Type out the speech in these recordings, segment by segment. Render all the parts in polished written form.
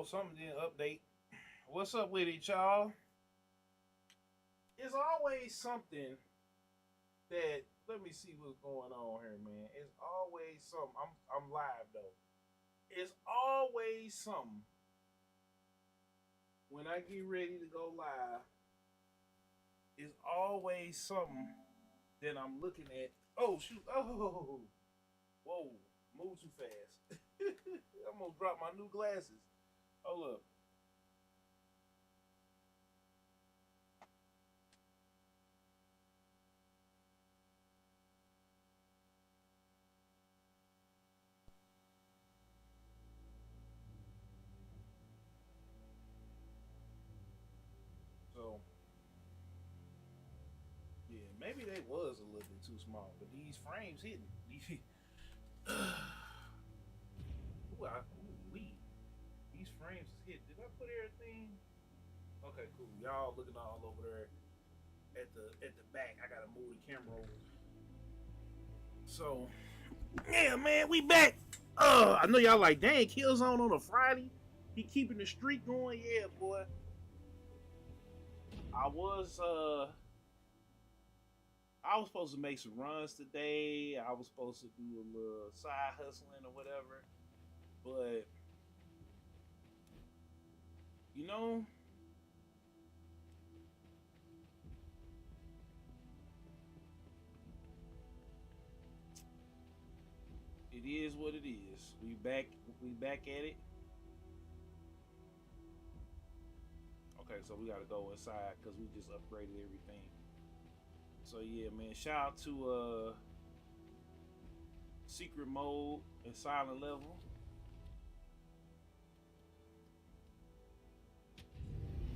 something didn't update. What's up with it, y'all? It's always something that let me see what's going on here, man. It's always something. I'm live though. It's always something when I get ready to go live. It's always something that I'm looking at. Oh shoot! Oh, whoa! Move too fast. I'm gonna drop my new glasses. Hold up. So yeah, maybe they was a little bit too small, but these frames hitting. We these frames is hit. Did I put everything? Okay, cool. Y'all looking all over there at the back. I gotta move the camera over. So yeah, man, we back. I know y'all like, dang, Killzone on a Friday. He keeping the streak going. Yeah, boy. I was uh I was supposed to make some runs today. I was supposed to do a little side hustling or whatever. But you know, it is what it is. We back at it. Okay, so we gotta go inside because we just upgraded everything. So yeah, man. Shout out to Secret Mode and Silent Level.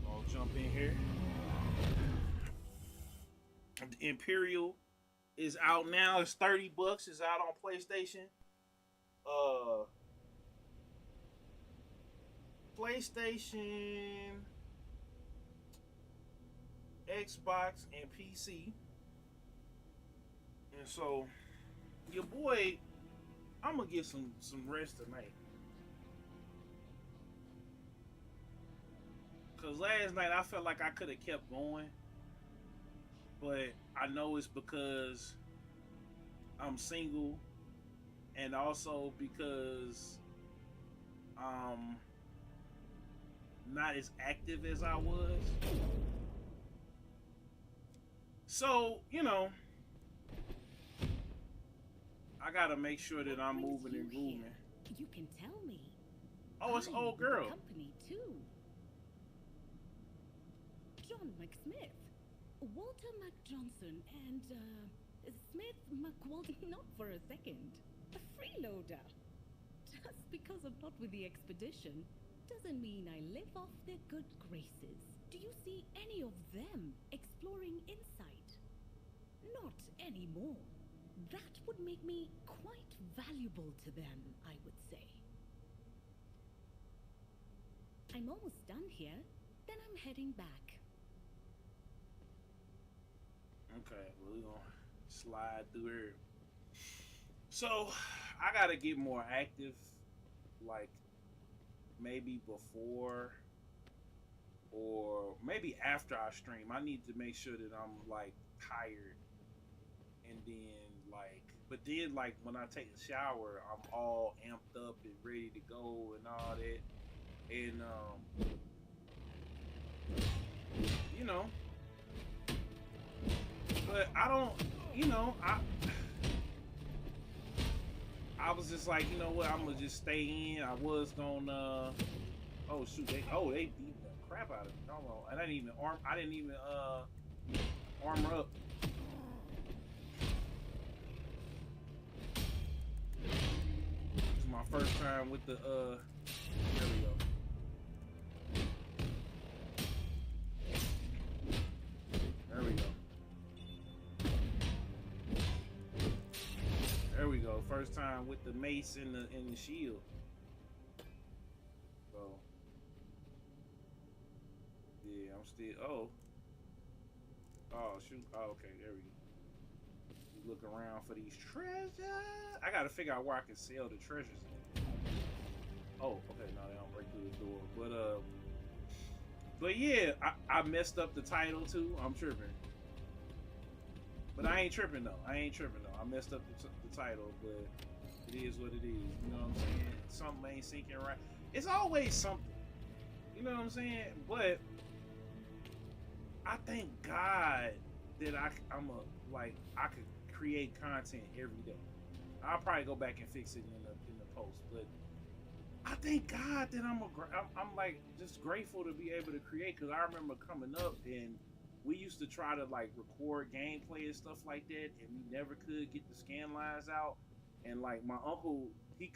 I'll jump in here. The Empyreal is out now. It's $30. It's out on PlayStation. Uh, PlayStation, Xbox, and PC. And so, your boy, I'm gonna get some rest tonight. Cause last night I felt like I could have kept going, but I know it's because I'm single, and also because I'm not as active as I was. So I gotta make sure that What I'm brings moving you and grooving. here? You can tell me. Oh, it's I old need the girl. company too. John McSmith, Walter McJohnson, and Smith McWalton. Not for a second. A freeloader. Just because I'm not with the expedition doesn't mean I live off their good graces. Do you see any of them exploring insight? Not anymore. That would make me quite valuable to them, I would say. I'm almost done here, then I'm heading back. Okay, we're gonna slide through here. So I gotta get more active, like maybe before or maybe after I stream. I need to make sure that I'm like tired and then but then like when I take a shower, I'm all amped up and ready to go and all that. And you know, but I don't, I was just like, you know what, I'm gonna just stay in. I was gonna oh shoot, they beat the crap out of me. Hold on. And I didn't even armor up. This is my first time with the there we go. There we go. There we go. First time with the mace and the shield. So yeah, I'm still oh shoot. Oh, okay, there we go. You look around for these treasures. I gotta figure out where I can sell the treasures. Oh, okay, no, they don't break through the door. But yeah, I messed up the title too. I'm tripping, but I ain't tripping though. I ain't tripping though. I messed up the title, but it is what it is. You know what I'm saying? Something ain't sinking right. It's always something. You know what I'm saying? But I thank God that I'm a like I could create content every day. I'll probably go back and fix it in the post, but I thank God that I'm like just grateful to be able to create because I remember coming up and we used to try to like record gameplay and stuff like that, and we never could get the scan lines out. And like my uncle, he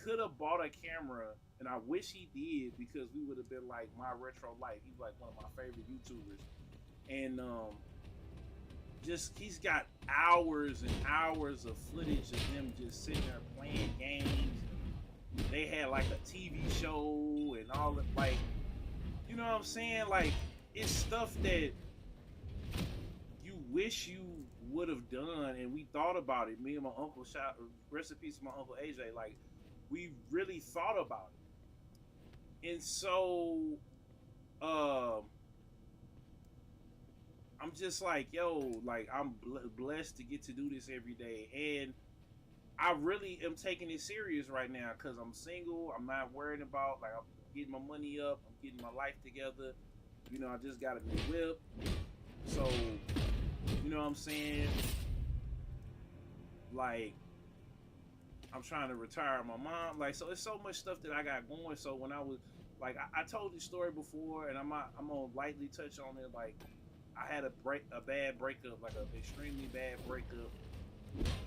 could have bought a camera, and I wish he did because we would have been like my retro life. He's like one of my favorite YouTubers, and just he's got hours and hours of footage of them just sitting there playing games. They had like a TV show and all of like, you know what I'm saying? Like it's stuff that you wish you would have done, and we thought about it. Me and my uncle shot recipes to my uncle AJ. Like we really thought about it, and so um, I'm just like, yo, like I'm blessed to get to do this every day, and I really am taking it serious right now because I'm single. I'm not worrying about like I'm getting my money up. I'm getting my life together. You know, I just got a new whip, so you know what I'm saying. Like I'm trying to retire my mom. Like so, it's so much stuff that I got going. So when I was like, I told this story before, and I'm gonna lightly touch on it. Like I had a bad breakup, like an extremely bad breakup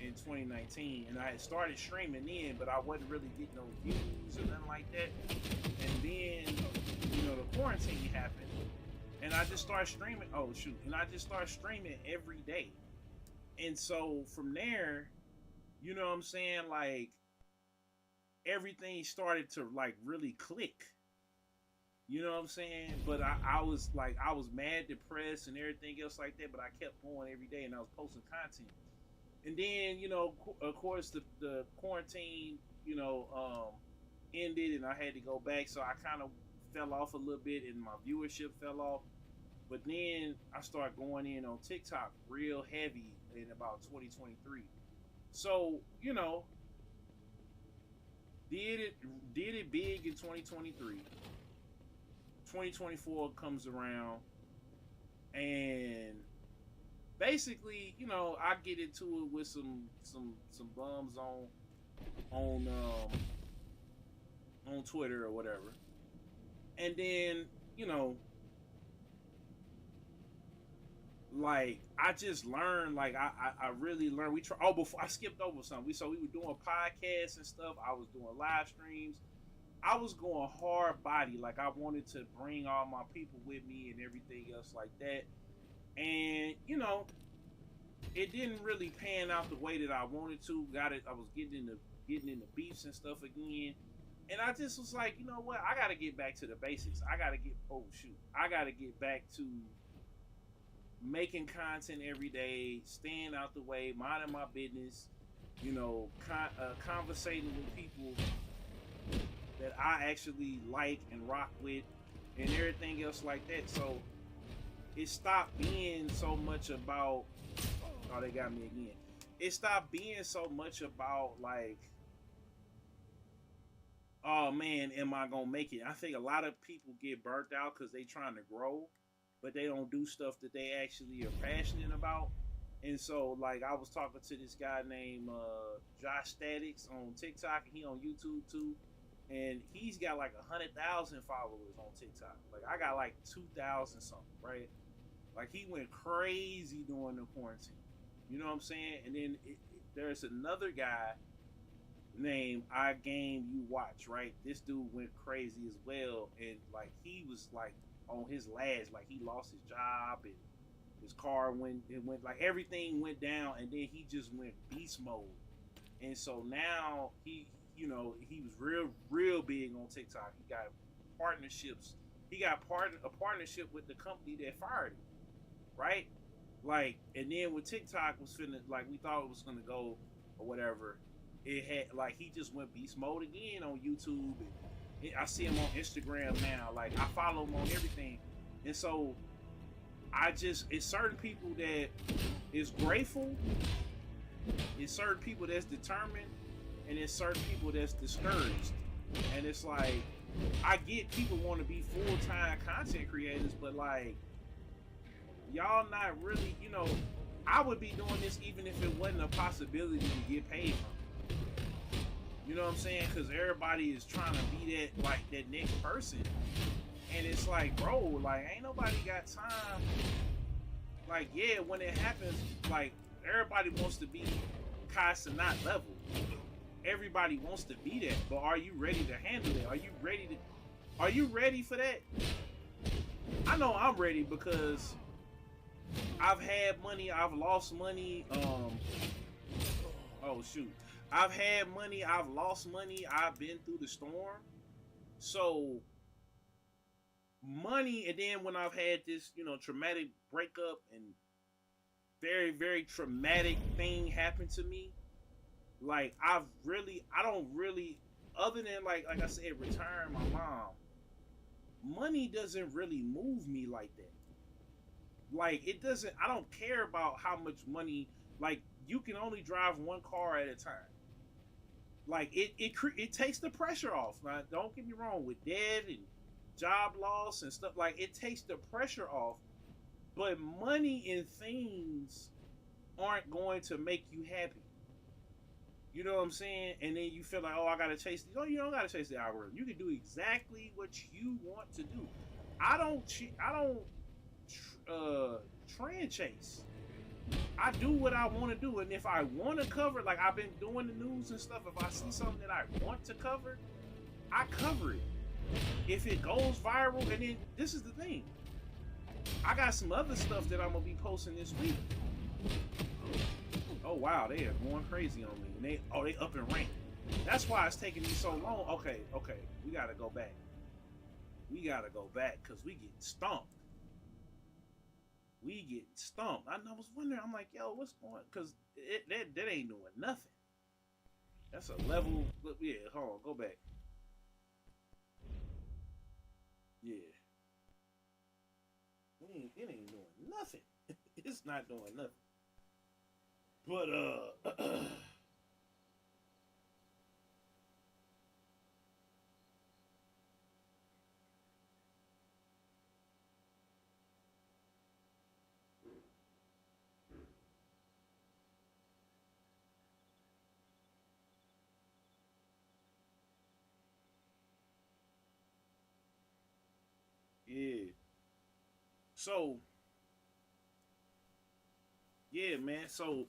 in 2019, and I had started streaming then, but I wasn't really getting no views or nothing like that. And then, you know, the quarantine happened, and I just started streaming. Oh shoot! And I just started streaming every day. And so from there, you know what I'm saying? Like everything started to like really click. You know what I'm saying? But I was like, I was mad, depressed, and everything else like that. But I kept going every day, and I was posting content. And then you know of course the quarantine ended and I had to go back, so I kind of fell off a little bit and my viewership fell off. But then I started going in on TikTok real heavy in about 2023. So you know, did it did it big in 2023. 2024 comes around, and basically, you know, I get into it with some bums on on Twitter or whatever, and then you know, like I just learned, like I really learned. We try. Oh, before I skipped over something. We were doing podcasts and stuff. I was doing live streams. I was going hard body, like I wanted to bring all my people with me and everything else like that. And you know, it didn't really pan out the way that I wanted to. Got it. I was getting into beefs and stuff again, and I just was like, you know what? I got to get back to the basics. I got to get I got to get back to making content every day, staying out the way, minding my business. You know, conversating with people that I actually like and rock with, and everything else like that. So it stopped being so much about. Oh, they got me again. It stopped being so much about like, oh man, am I gonna make it? I think a lot of people get burnt out because they trying to grow, but they don't do stuff that they actually are passionate about. And so, like, I was talking to this guy named Josh Statics on TikTok, and he on YouTube too, and he's got like 100,000 followers on TikTok. Like, I got like 2,000 something, right? Like, he went crazy during the quarantine. You know what I'm saying? And then there's another guy named I Game You Watch, right? This dude went crazy as well, and like he was like on his last, like he lost his job and his car went like everything went down, and then he just went beast mode. And so now he was real big on TikTok. He got partnerships. He got a partnership with the company that fired him, right? Like, and then when TikTok was finna, like we thought it was gonna go or whatever, it had like he just went beast mode again on YouTube, I see him on Instagram now. Like I follow him on everything, and so it's certain people that is grateful, it's certain people that's determined, and it's certain people that's discouraged. And it's like I get people want to be full-time content creators, but like y'all not really, I would be doing this even if it wasn't a possibility to get paid from it. You know what I'm saying? Because everybody is trying to be that next person. And it's like, bro, like, ain't nobody got time. Like, yeah, when it happens, like, everybody wants to be Kai Cenat level. Everybody wants to be that. But are you ready to handle it? Are you ready for that? I know I'm ready because I've had money, I've lost money. Oh shoot. I've had money, I've lost money, I've been through the storm. So money, and then when I've had this, traumatic breakup and very, very traumatic thing happen to me, like I don't really, other than like I said, retiring my mom, money doesn't really move me like that. Like it doesn't, I don't care about how much money, like you can only drive one car at a time. Like it takes the pressure off. Now, don't get me wrong, with debt and job loss and stuff, like it takes the pressure off. But money and things aren't going to make you happy. You know what I'm saying? And then you feel like, oh, I gotta chase. No, you don't gotta chase the algorithm. You can do exactly what you want to do. I don't trend chase. I do what I want to do, and if I want to cover, like I've been doing the news and stuff, if I see something that I want to cover, I cover it. If it goes viral, and then this is the thing, I got some other stuff that I'm gonna be posting this week. Oh wow, they are going crazy on me. And they up in rank. That's why it's taking me so long. Okay, we gotta go back. We gotta go back because we getting stumped. I was wondering. I'm like, yo, what's going? Because that ain't doing nothing. That's a level. Yeah, hold on, go back. Yeah, it ain't doing nothing. It's not doing nothing. But yeah. So yeah, man. So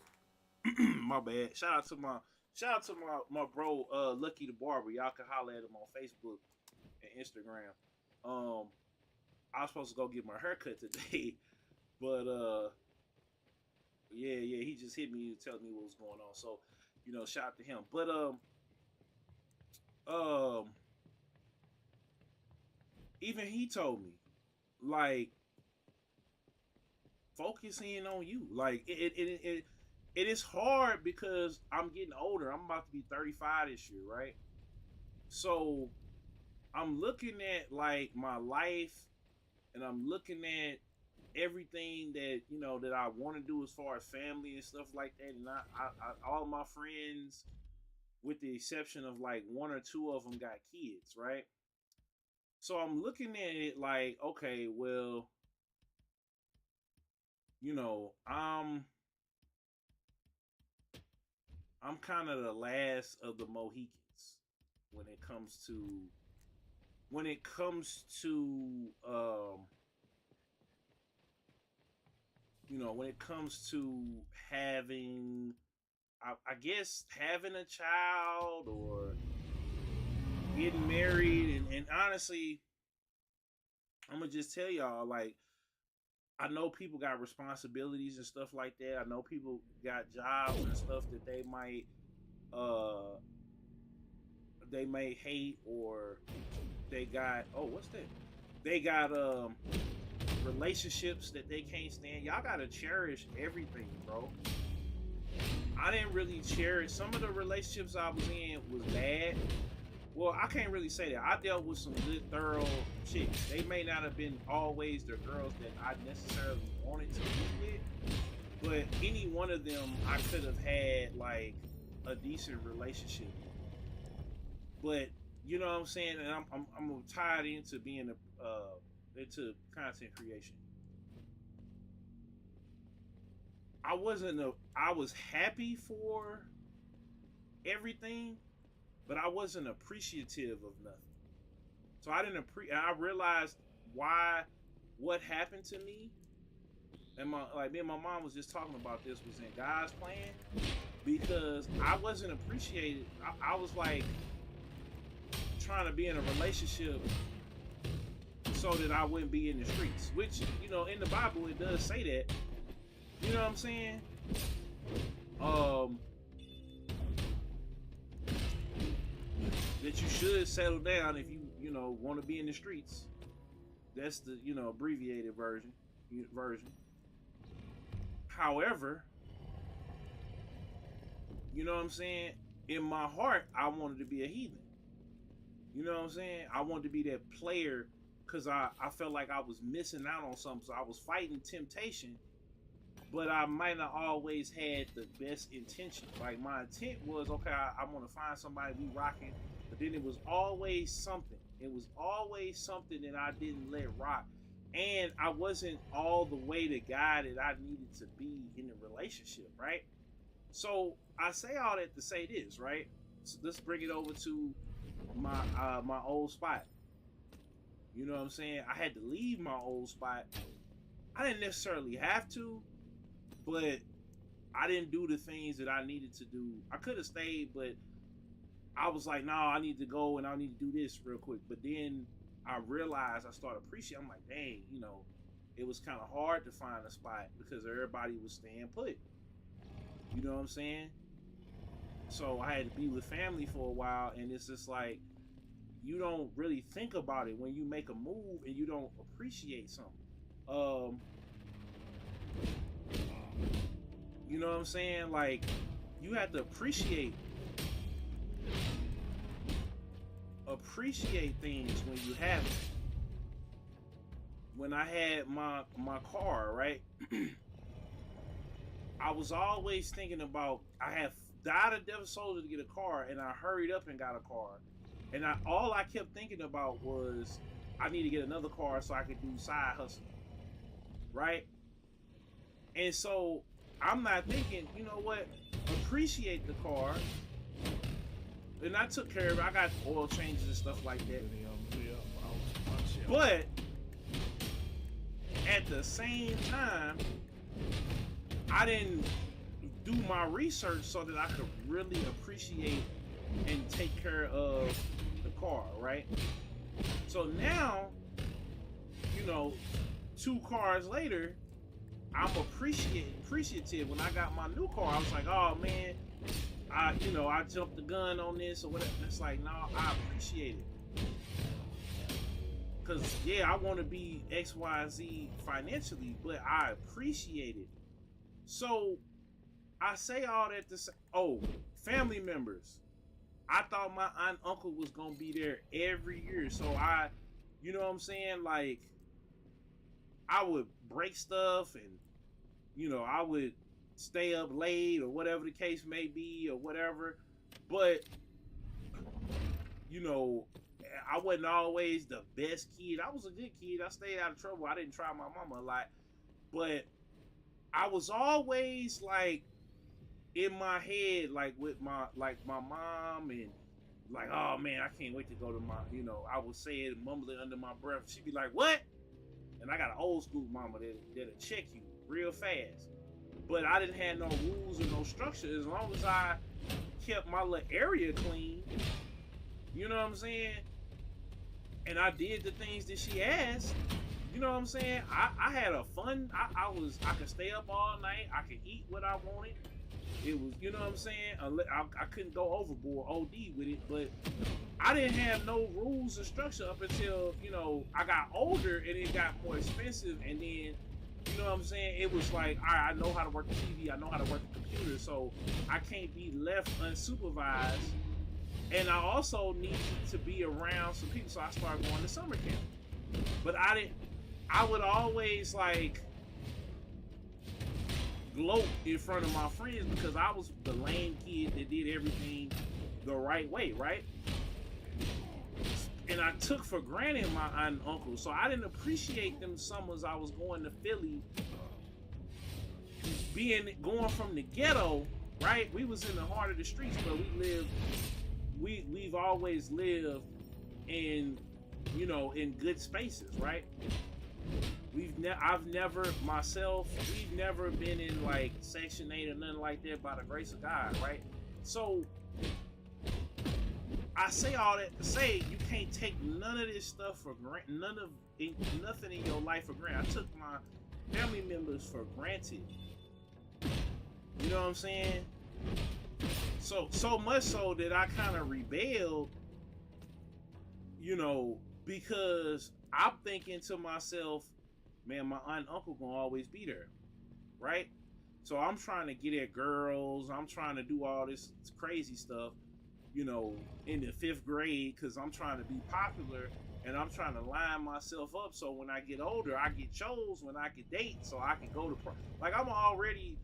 my bad. Shout out to my bro Lucky the Barber. Y'all can holler at him on Facebook and Instagram. Um I was supposed to go get my haircut today, but yeah, he just hit me to tell me what was going on. So, shout out to him. But um even he told me, like, focus in on you. Like it is hard because I'm getting older. I'm about to be 35 this year, right? So I'm looking at like my life, and I'm looking at everything that that I want to do as far as family and stuff like that. And all my friends, with the exception of like one or two of them, got kids, right? So I'm looking at it like, okay, well, I'm kind of the last of the Mohicans when it comes to when it comes to when it comes to having, I guess, having a child or getting married. And honestly, I'm gonna just tell y'all, like, I know people got responsibilities and stuff like that. I know people got jobs and stuff that uh they may hate, or they got, oh, what's that? They got relationships that they can't stand. Y'all gotta cherish everything, bro. I didn't really cherish some of the relationships I was in. Was bad. well, I can't really say that. I dealt with some good, thorough chicks. They may not have been always the girls that I necessarily wanted to be with, but any one of them I could have had like a decent relationship with. But you know what I'm saying? And I'm tied into being into content creation. I was happy for everything, but I wasn't appreciative of nothing. So I didn't and I realized why what happened to me, and me and my mom was just talking about this, was in God's plan, because I wasn't appreciated. I was like trying to be in a relationship so that I wouldn't be in the streets, which, you know, in the Bible it does say that. You know what I'm saying? That you should settle down if you know want to be in the streets. That's the, you know, abbreviated version. However, you know what I'm saying? In my heart, I wanted to be a heathen. You know what I'm saying? I wanted to be that player because I felt like I was missing out on something. So I was fighting temptation, but I might not always had the best intention. Like my intent was, okay, I want to find somebody we rocking, but then it was always something. It was always something that I didn't let rock, and I wasn't all the way the guy that I needed to be in the relationship, right? So I say all that to say this, right? So let's bring it over to my old spot. You know what I'm saying? I had to leave my old spot. I didn't necessarily have to, but I didn't do the things that I needed to do. I could have stayed, but I was like, no, I need to go and I need to do this real quick. But then I realized, I started appreciating. I'm like, dang, you know, it was kind of hard to find a spot because everybody was staying put. You know what I'm saying? So I had to be with family for a while, and it's just like, you don't really think about it when you make a move and you don't appreciate something. You know what I'm saying? Like, you have to appreciate things when you have it. When I had my car, right? I was always thinking about, I have died a devil soldier to get a car, and I hurried up and got a car. And all I kept thinking about was, I need to get another car so I could do side hustle, right? And so I'm not thinking, you know what, appreciate the car. And I took care of it. I got oil changes and stuff like that. But at the same time, I didn't do my research so that I could really appreciate and take care of the car, right? So now, you know, 2 cars later, I'm appreciative. When I got my new car, I was like, oh man, I jumped the gun on this or whatever. It's like, no, I appreciate it. Cause yeah, I want to be X, Y, Z financially, but I appreciate it. So I say all that to say, oh, family members. I thought my aunt and uncle was gonna be there every year, so you know what I'm saying? Like, I would break stuff, and you know, I would stay up late or whatever the case may be or whatever. But you know, I wasn't always the best kid. I was a good kid. I stayed out of trouble. I didn't try my mama a lot, but I was always like in my head, like with my mom, and like, oh man, I can't wait to go to my, you know, I would say it mumbling under my breath. She'd be like, what? And I got an old school mama that'll check you real fast. But I didn't have no rules or no structure. As long as I kept my little area clean, you know what I'm saying? And I did the things that she asked, you know what I'm saying? I had a fun, I could stay up all night. I could eat what I wanted. It was, you know what I'm saying? I couldn't go overboard, OD with it, but I didn't have no rules or structure up until, you know, I got older and it got more expensive. And then, you know what I'm saying? It was like, all right, I know how to work the TV. I know how to work the computer. So I can't be left unsupervised And I also needed to be around some people, so I started going to summer camp. But I would always like gloat in front of my friends because I was the lame kid that did everything the right way, right? And I took for granted my aunt and uncle, so I didn't appreciate them summers I was going to Philly, going from the ghetto, right? We was in the heart of the streets, but we've always lived in, in good spaces, right? I've never myself, we've never been in like Section 8 or nothing like that by the grace of God, right? So I say all that to say you can't take none of this stuff for granted, nothing in your life for granted. I took my family members for granted. You know what I'm saying? So much so that I kind of rebelled, because I'm thinking to myself, man, my aunt and uncle gonna always be there, right? So I'm trying to get at girls. I'm trying to do all this crazy stuff, in the 5th grade because I'm trying to be popular and I'm trying to line myself up so when I get older, I get chose when I can date so I can go to like I'm already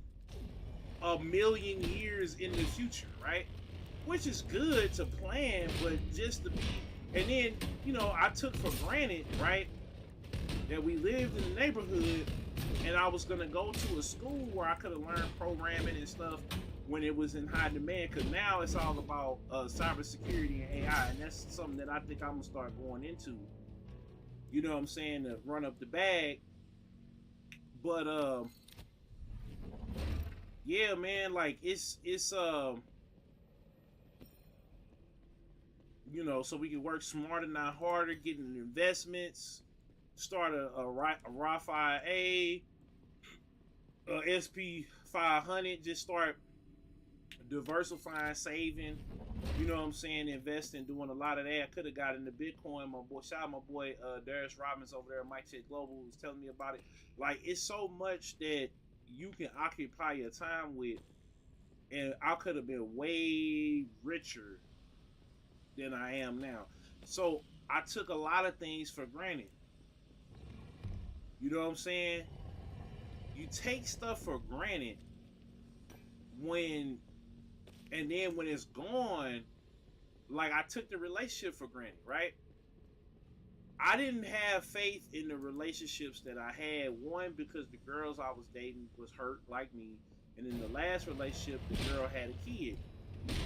a million years in the future, right? Which is good to plan, but just to be, and then, I took for granted, right, that we lived in the neighborhood and I was going to go to a school where I could have learned programming and stuff when it was in high demand, because now it's all about cybersecurity and AI, and that's something that I think I'm going to start going into, you know what I'm saying, to run up the bag. But yeah, man, like it's so we can work smarter, not harder, getting investments, start a Roth IRA, SP 500, just start diversifying, saving, you know what I'm saying, investing, doing a lot of that. I could have got into Bitcoin. Shout out my boy Darius Robbins over there at Mike Check Global was telling me about it. Like, it's so much that you can occupy your time with, and I could have been way richer than I am now. So I took a lot of things for granted. You know what I'm saying? You take stuff for granted and then when it's gone, like I took the relationship for granted, right? I didn't have faith in the relationships that I had. One, because the girls I was dating was hurt like me. And in the last relationship, the girl had a kid.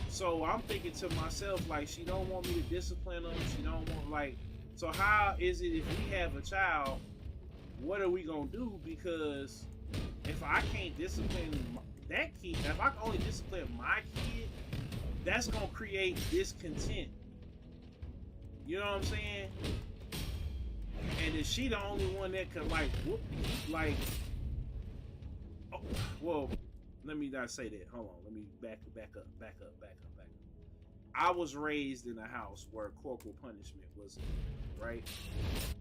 So I'm thinking to myself, like, she don't want me to discipline them. She don't want, like, so how is it if we have a child, what are we going to do? Because if I can't discipline that kid, if I can only discipline my kid, that's going to create discontent. You know what I'm saying? And is she the only one that could, like, whoop, like, oh, well, let me not say that. Hold on. Let me back up. I was raised in a house where corporal punishment was, right?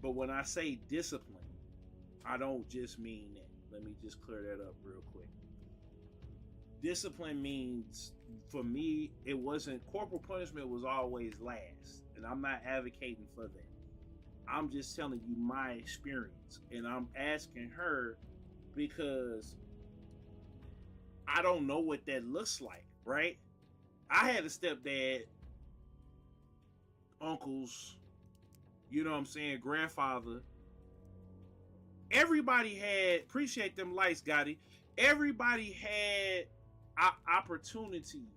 But when I say discipline, I don't just mean that. Let me just clear that up real quick. Discipline means, for me, it wasn't, corporal punishment was always last. And I'm not advocating for that. I'm just telling you my experience. And I'm asking her because I don't know what that looks like, right? I had a stepdad, uncles, you know what I'm saying, grandfather. Everybody had, appreciate them lights, Gotti. Everybody had opportunity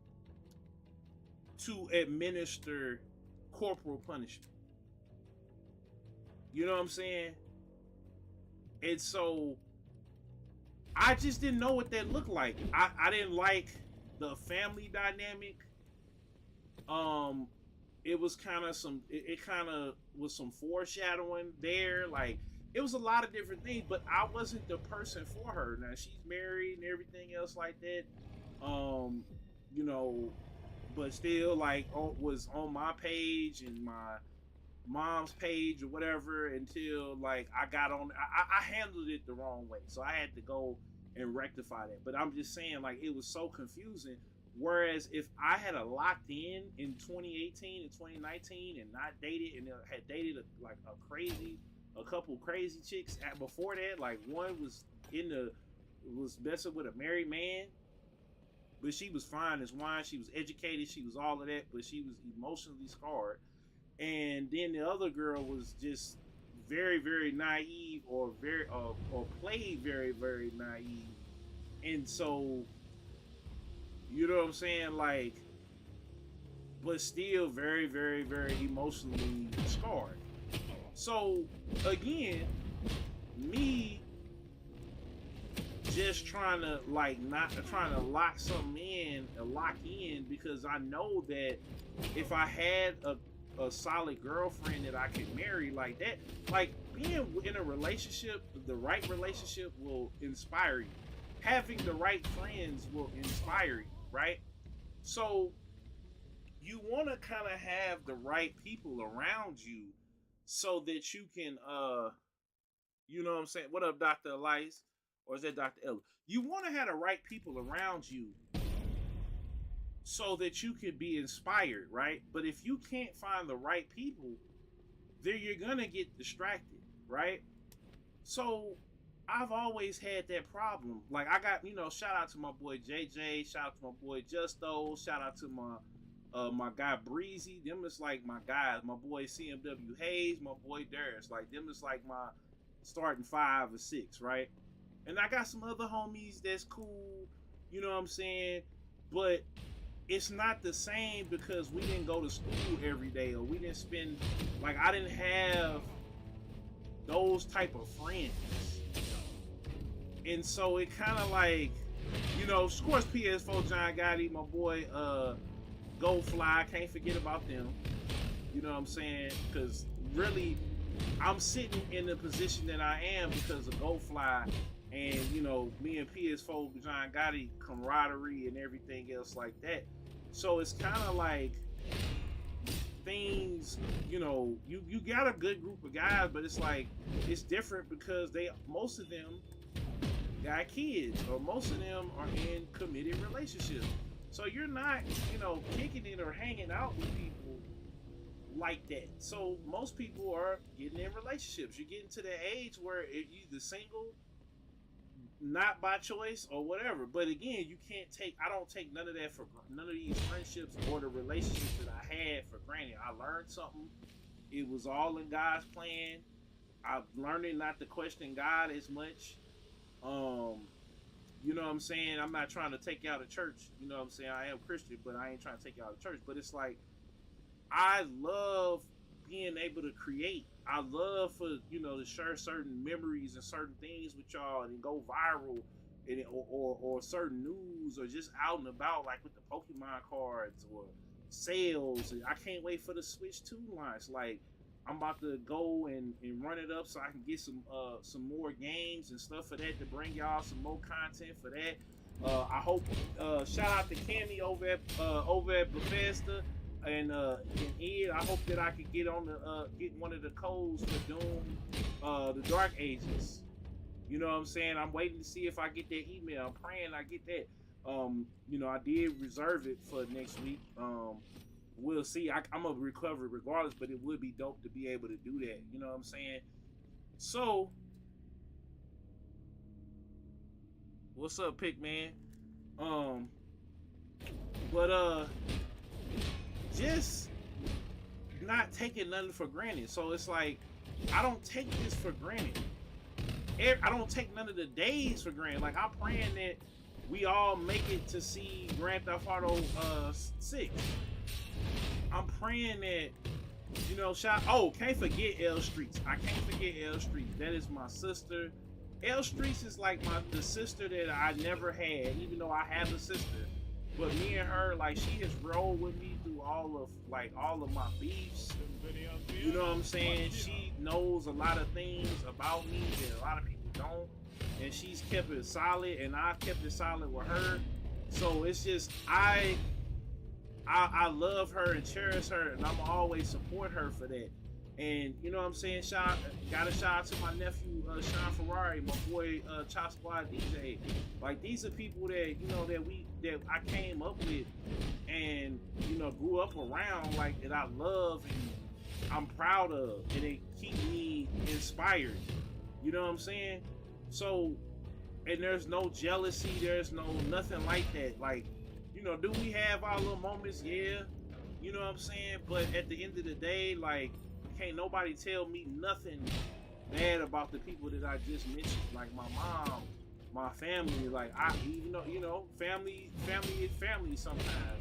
to administer corporal punishment. You know what I'm saying? And so I just didn't know what that looked like. I didn't like the family dynamic. It was kind of it kind of was some foreshadowing there. Like, it was a lot of different things, but I wasn't the person for her. Now she's married and everything else like that. You know, but still, like, was on my page and my mom's page or whatever until, like, I got on. I handled it the wrong way, so I had to go and rectify that. But I'm just saying, like, it was so confusing. Whereas if I had a locked in 2018 and 2019 and not dated and had dated a couple crazy chicks before that, like one was messing with a married man, but she was fine as wine. She was educated. She was all of that, but she was emotionally scarred. And then the other girl was just very, very naive, or played very, very naive. And so, you know what I'm saying? Like, but still very, very, very emotionally scarred. So again, me just trying to like not trying to lock in because I know that if I had a solid girlfriend that I could marry like that, like being in a relationship, the right relationship will inspire you. Having the right friends will inspire you, right? So you want to kind of have the right people around you so that you can you know what I'm saying? What up, Dr. Elias? Or is that Dr. Ella? You want to have the right people around you so that you can be inspired, right? But if you can't find the right people, then you're gonna get distracted, right? So I've always had that problem. Like I got, shout out to my boy JJ, shout out to my boy Justo, shout out to my guy Breezy. Them is like my guys. My boy CMW Hayes, my boy Darius. Like them is like my starting 5 or 6, right? And I got some other homies that's cool, you know what I'm saying? But it's not the same because we didn't go to school every day, or we didn't spend, like I didn't have those type of friends. And so it kind of like, of course PS4 John Gotti, my boy Go Fly, can't forget about them. You know what I'm saying? Because really, I'm sitting in the position that I am because of Go Fly and, me and PS4 John Gotti camaraderie and everything else like that. So it's kind of like things, you got a good group of guys, but it's like, it's different because most of them got kids, or most of them are in committed relationships. So you're not, kicking it or hanging out with people like that. So most people are getting in relationships. You're getting to the age where you're either single, not by choice, or whatever. But again, I don't take none of that for none of these friendships or the relationships that I had for granted. I learned something. It was all in God's plan. I'm learning not to question God as much. You know what I'm saying? I'm not trying to take you out of church. You know what I'm saying? I am Christian, but I ain't trying to take you out of church. But it's like, I love being able to create. I love to share certain memories and certain things with y'all and go viral, and or certain news, or just out and about, like with the Pokemon cards or sales. And I can't wait for the Switch 2 launch. Like, I'm about to go and run it up so I can get some more games and stuff for that, to bring y'all some more content for that. I hope shout out to Cammy over at Bethesda and Ed. I hope that I could get on get one of the codes for Doom, the Dark Ages. You know what I'm saying? I'm waiting to see if I get that email. I'm praying I get that. I did reserve it for next week. We'll see. I'm gonna recover regardless, but it would be dope to be able to do that. You know what I'm saying? So, what's up, Pick Man? But just not taking nothing for granted. So it's like, I don't take this for granted. I don't take none of the days for granted. Like, I'm praying that we all make it to see Grand Theft Auto 6. I'm praying that, can't forget L Streets. I can't forget L Streets. That is my sister. L Streets is like the sister that I never had, even though I have a sister. But me and her, like, she has rolled with me through all of my beefs. You know what I'm saying? She knows a lot of things about me that a lot of people don't. And she's kept it solid, and I've kept it solid with her. So it's just, I love her and cherish her, and I'm always support her for that. And you know what I'm saying? Got a shout out to my nephew Sean Ferrari, my boy Chop Squad DJ. Like these are people that that I came up with and grew up around, like that I love and I'm proud of, and they keep me inspired. You know what I'm saying? So, and there's no jealousy, there's no nothing like that. Like, do we have our little moments? Yeah. You know what I'm saying? But at the end of the day, like, can't nobody tell me nothing bad about the people that I just mentioned. Like my mom, my family. Like family is family sometimes.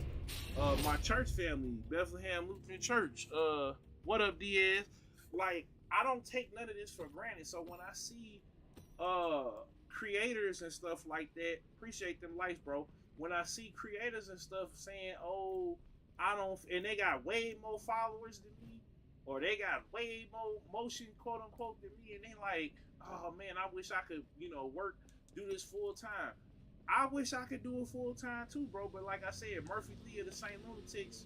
My church family, Bethlehem Lutheran Church. What up, Diaz? Like, I don't take none of this for granted. So when I see uh creators and stuff like that, appreciate them lights, bro. When I see creators and stuff saying, "Oh, I don't," and they got way more followers than me, or they got way more motion, quote unquote, than me, and they like, "Oh man, I wish I could, do this full time." I wish I could do it full time too, bro. But like I said, Murphy Lee of the St. Lunatics,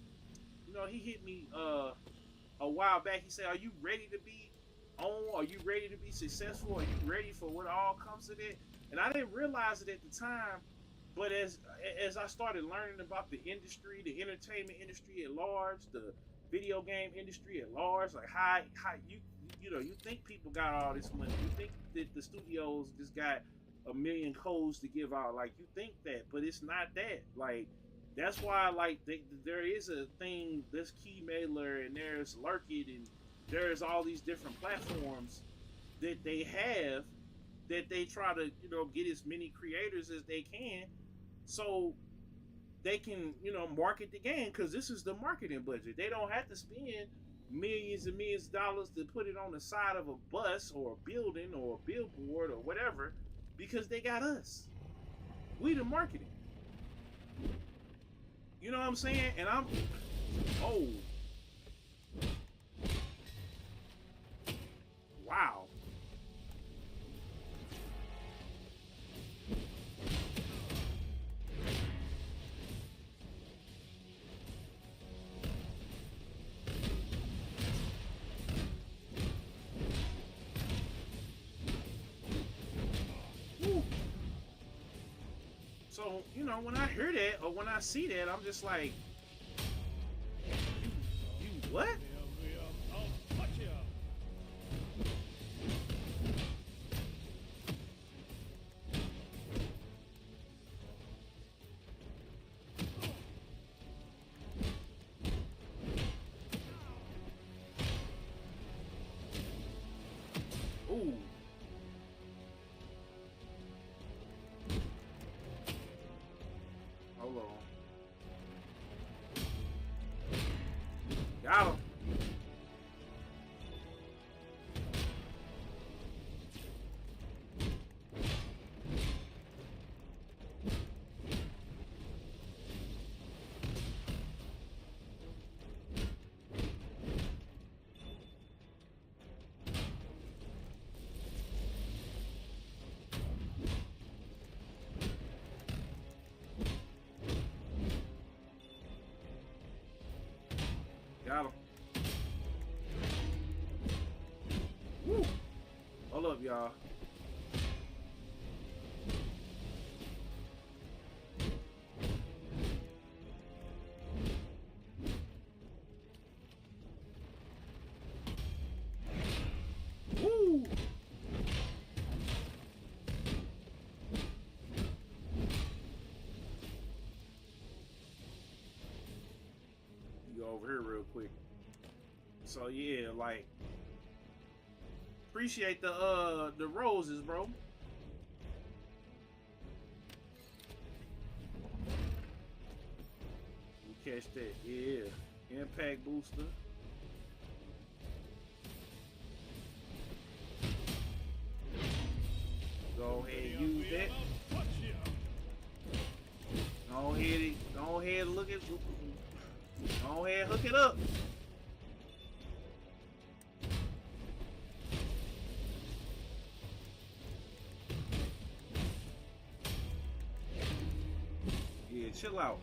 he hit me a while back. He said, "Are you ready to be on? Are you ready to be successful? Are you ready for what all comes of it?" And I didn't realize it at the time, but as I started learning about the industry, the entertainment industry at large, the video game industry at large, like how you think people got all this money, you think that the studios just got a million codes to give out, like you think that, but it's not that. Like that's why, like there is a thing, this Key Mailer, and there's Lurkit, and there's all these different platforms that they have, that they try to get as many creators as they can, so they can market the game, because this is the marketing budget. They don't have to spend millions and millions of dollars to put it on the side of a bus or a building or a billboard or whatever, because they got us. We the marketing. You know what I'm saying? And oh, wow. Woo. So, when I hear that or when I see that, I'm just like, you what? Ooh. Hold on. Got him. Got him. Woo. Hold up, y'all. Woo. You go over here real quick. So yeah, like, appreciate the roses, bro. You catch that? Yeah. Impact booster. Go ahead and use that. Go ahead and look at. Go ahead and hook it up. Yeah, chill out.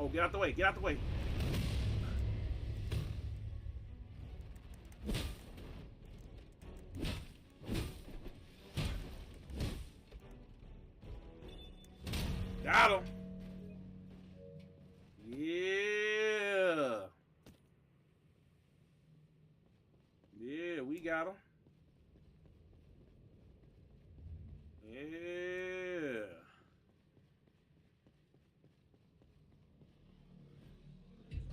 Oh, get out the way. Get out the way. Got him. Yeah. Yeah, we got him. Yeah.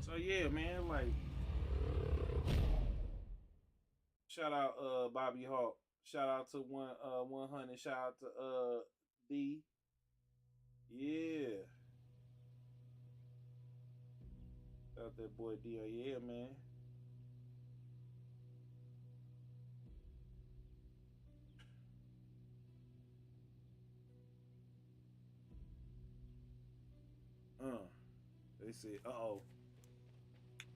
So yeah, man, like shout out Bobby Hawk. Shout out to 100. Shout out to D. Yeah. Shout out that boy D. Yeah, man. They said, oh,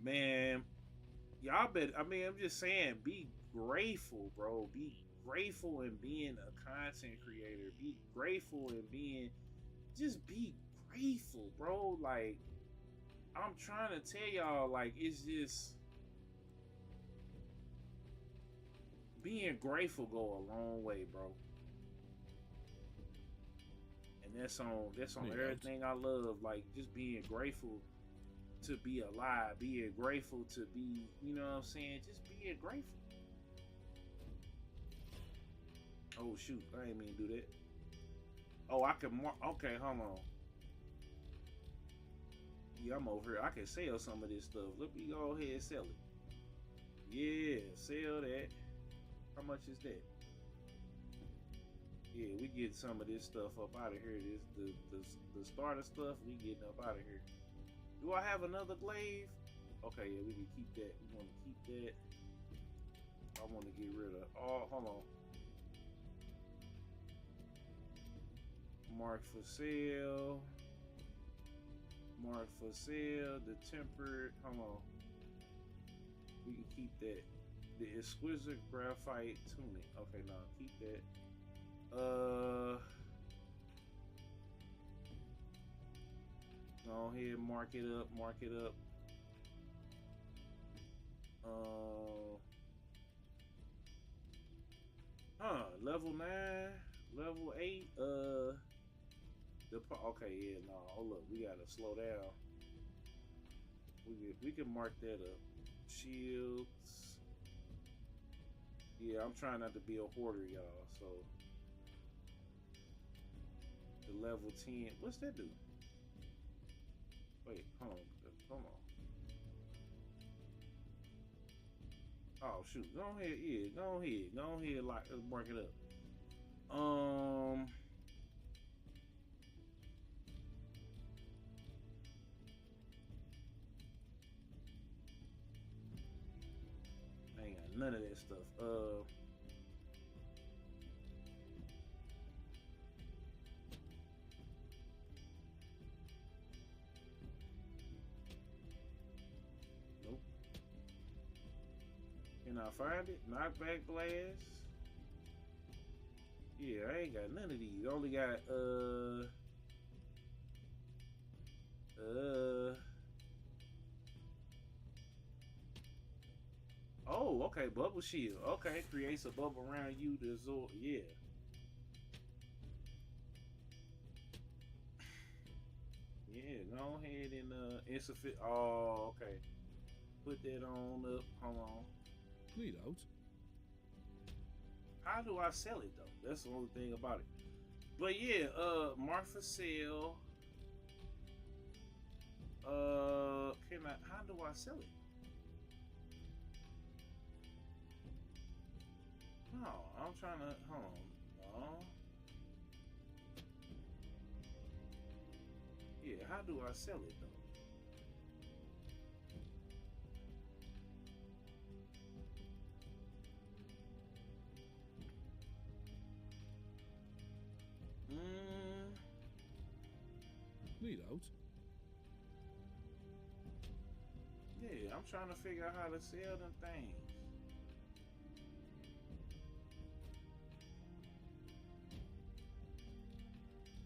man, y'all bet. I mean, I'm just saying, be grateful, bro. Be grateful in being a content creator. Be grateful in being, just be grateful, bro. Like, I'm trying to tell y'all, like, it's just being grateful go a long way, bro. And that's on everything I love. Like, just being grateful to be alive, being grateful to be, you know what I'm saying? Just being grateful. Oh shoot, I ain't mean to do that. Oh, I can mark. Okay, hold on. Yeah, I'm over here. I can sell some of this stuff. Let me go ahead and sell it. Yeah, sell that. How much is that? Yeah, we get some of this stuff up out of here. This the starter stuff. We getting up out of here. Do I have another glaive? Okay, yeah, we can keep that. We want to keep that. I want to get rid of. Oh, hold on. Mark for sale. Mark for sale. The tempered. Hold on. We can keep that. The exquisite graphite tunic. Okay, no, keep that. Go ahead, mark it up. Mark it up. Level 9, level 8. Okay, yeah, no, hold up. We gotta slow down. We can mark that up. Shields. Yeah, I'm trying not to be a hoarder, y'all. So the level 10. What's that do? Wait, hold on. Hold on. Oh shoot. Go ahead, yeah, go ahead. Go ahead, like mark it up. I ain't got none of that stuff. Nope. Can I find it? Knockback blast. Yeah, I ain't got none of these. I only got oh, okay, bubble shield. Okay, creates a bubble around you to absorb. Yeah. Yeah, go ahead and insufficient. Oh, okay. Put that on up. Hold on. Clean out. How do I sell it though? That's the only thing about it. But yeah, mark for sale. Can I? How do I sell it? No, I'm trying to. Hold on. No. Yeah, how do I sell it though? Clean out. Yeah, I'm trying to figure out how to sell them things.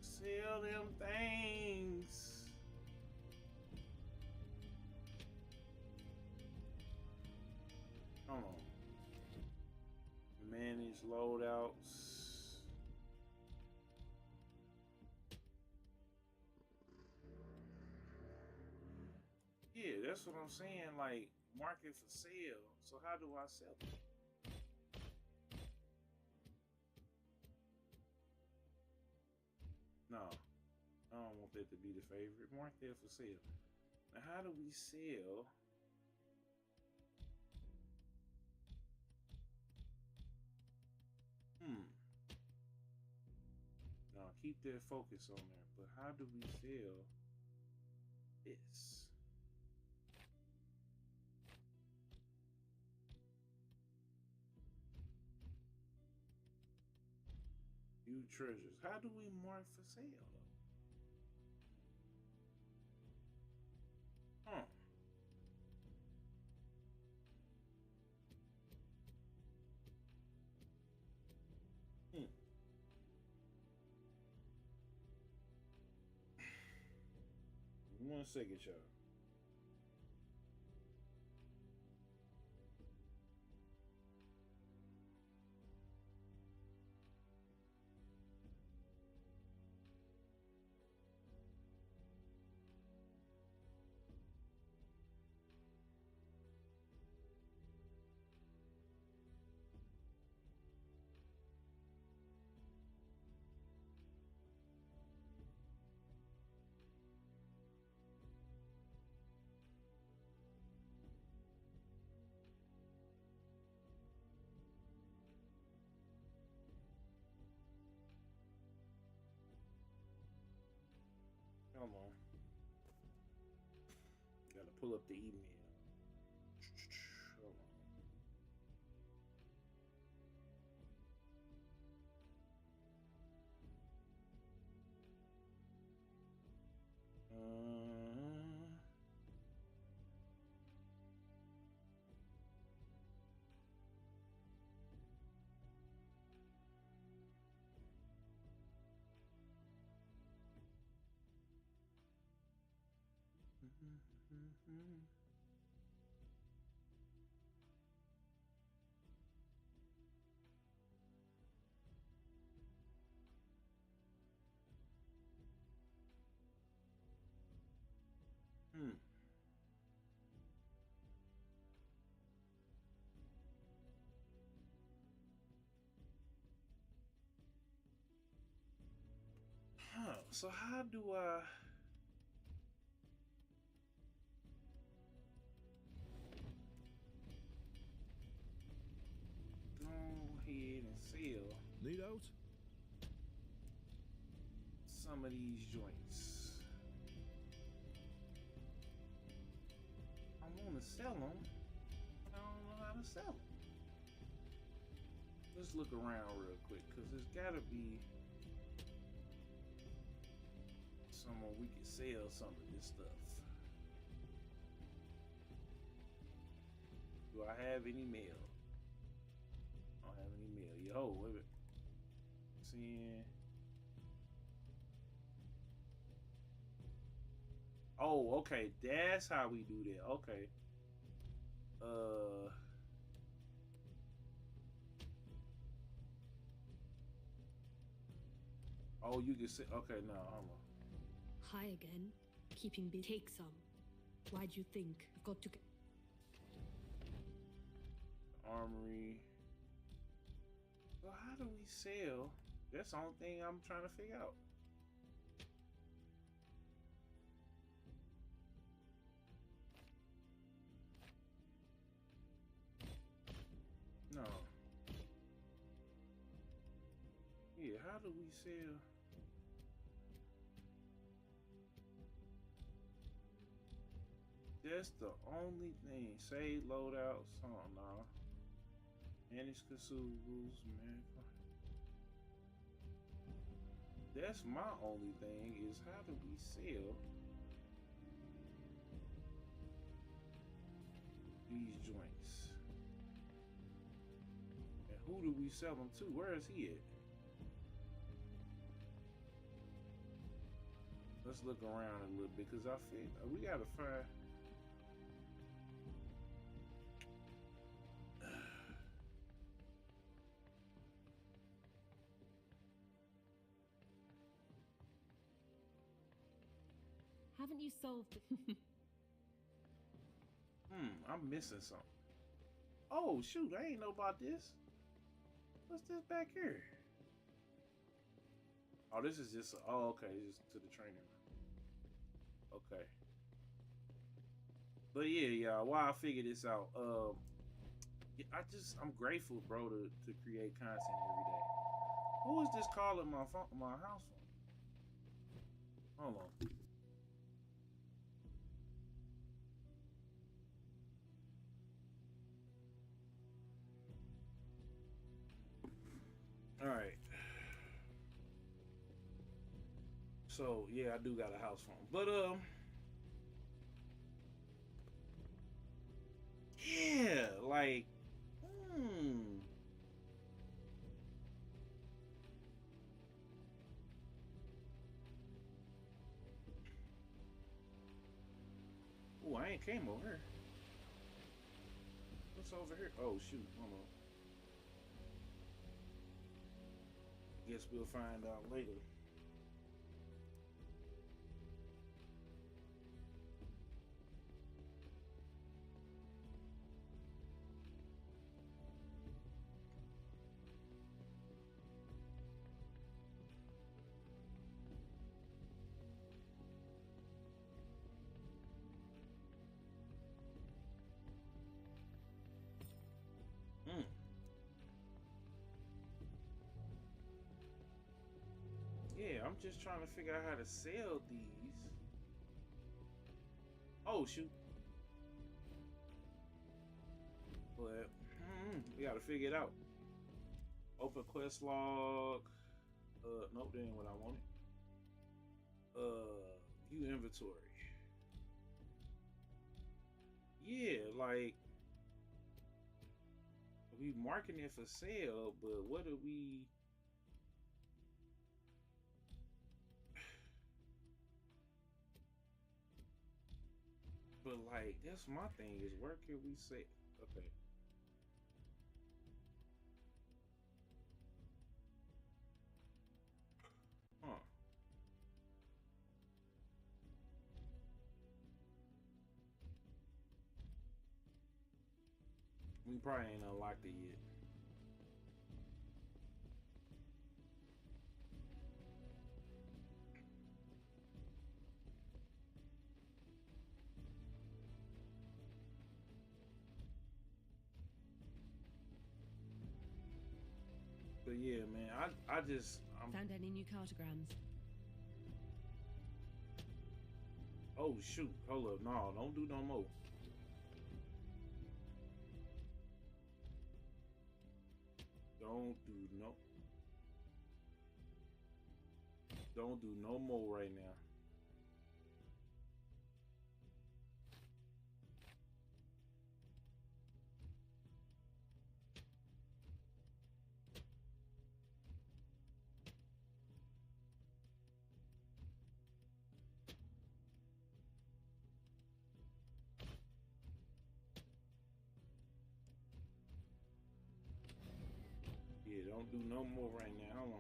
Sell them things. Hold on. Manage loadouts. Yeah, that's what I'm saying. Like, market for sale. So how do I sell it? No, I don't want that to be the favorite. Market for sale. Now, how do we sell? Now, keep that focus on there. But how do we sell this? View treasures. How do we mark for sale though? Huh. Hmm. 1 second, y'all. Come on. Gotta pull up the email. Hold on. Hmm. Huh. So how do I go ahead and sell Need out? some of these joints? I want to sell them. I don't know how to sell them. Let's look around real quick, because there's got to be somewhere we can sell some of this stuff. Do I have any mail? I don't have any mail. Yo, wait a minute. Seeing. Oh, okay. That's how we do that. Okay. Oh, you can say. Okay, no, hold on. Hi again. Keeping busy. Take some. Why do you think I've got to get... Armory. So how do we sell? That's the only thing I'm trying to figure out. No. Yeah, how do we sell? That's the only thing. Save loadouts. Oh no. Manage consumables, man. That's my only thing is how do we sell these joints? And who do we sell them to? Where is he at? Let's look around a little bit because I think we gotta find. Haven't you solved it? I'm missing something. Oh shoot, I ain't know about this. What's this back here? Oh, this is just okay, this is to the training room. Okay. But yeah, y'all, while I figure this out, I'm grateful, bro, to create content every day. Who is this calling my phone, my house phone? Hold on. All right. So yeah, I do got a house phone, but yeah, like, Oh, I ain't came over here. What's over here? Oh shoot, hold on. Guess we'll find out later. Mm. Yeah, I'm just trying to figure out how to sell these. Oh shoot. But we gotta figure it out. Open quest log. Nope, that ain't what I wanted. View inventory. Yeah, like we marking it for sale, but what do we? But like, that's my thing is where can we say? Okay. Huh. We probably ain't unlocked it yet. But yeah, man, I'm Found any new cartograms? oh shoot, hold up, no, don't do no more. Don't do no don't do no more right now. Yeah, don't do no more right now. Hold on.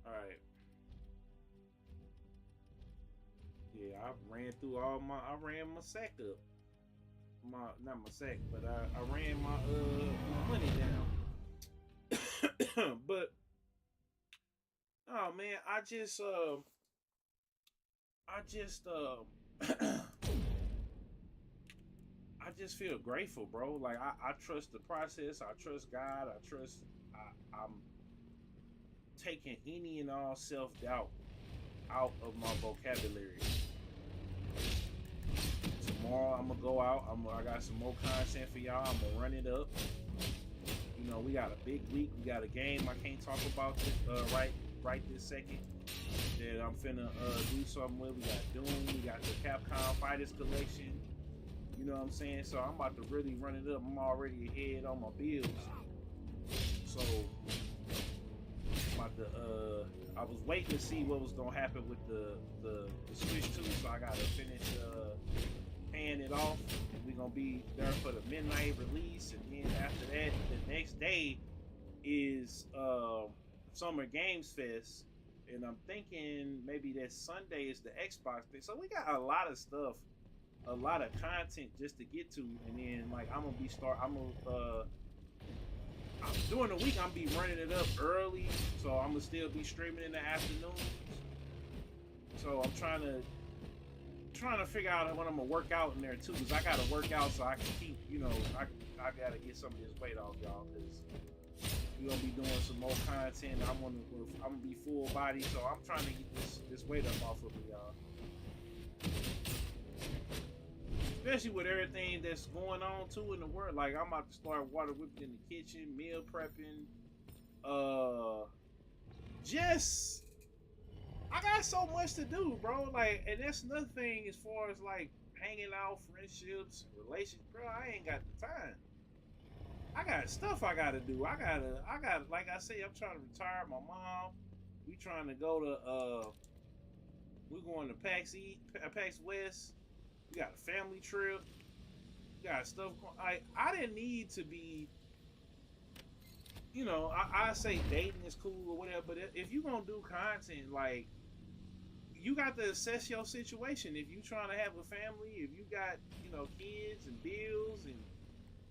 All right. Yeah, I ran my sack up. Not my sack, but I ran my money down. But oh man, I just feel grateful, bro. Like I trust the process. I trust God. I'm taking any and all self doubt out of my vocabulary. Tomorrow I'm gonna go out. I got some more content for y'all. I'm gonna run it up. You know, we got a big week. We got a game I can't talk about this right this second. That I'm finna do something with. We got Doom. We got the Capcom Fighters collection. You know what I'm saying? So I'm about to really run it up. I'm already ahead on my bills. So I'm about to I was waiting to see what was gonna happen with the Switch 2, so I gotta finish paying it off. And we're gonna be there for the midnight release, and then after that, the next day is Summer Games Fest. And I'm thinking maybe that Sunday is the Xbox thing. So we got a lot of stuff, a lot of content just to get to, and then like I'm gonna during the week I'm be running it up early, so I'm gonna still be streaming in the afternoons. So I'm trying to figure out when I'm gonna work out in there too, because I gotta work out so I can keep, you know, I gotta get some of this weight off, y'all, because we're gonna be doing some more content. I'm gonna be full body, so I'm trying to get this weight up off of me, y'all. Especially with everything that's going on too in the world. Like I'm about to start water whipping in the kitchen, meal prepping. Just I got so much to do, bro. Like, and that's another thing as far as like hanging out, friendships, relations, bro. I ain't got the time. I got stuff I gotta do. I gotta, like I say, I'm trying to retire my mom. We trying to go to, we're going to PAX West. We got a family trip. We got stuff going. I didn't need to be, you know, I say dating is cool or whatever, but if you gonna do content, like, you got to assess your situation. If you trying to have a family, if you got, you know, kids and bills and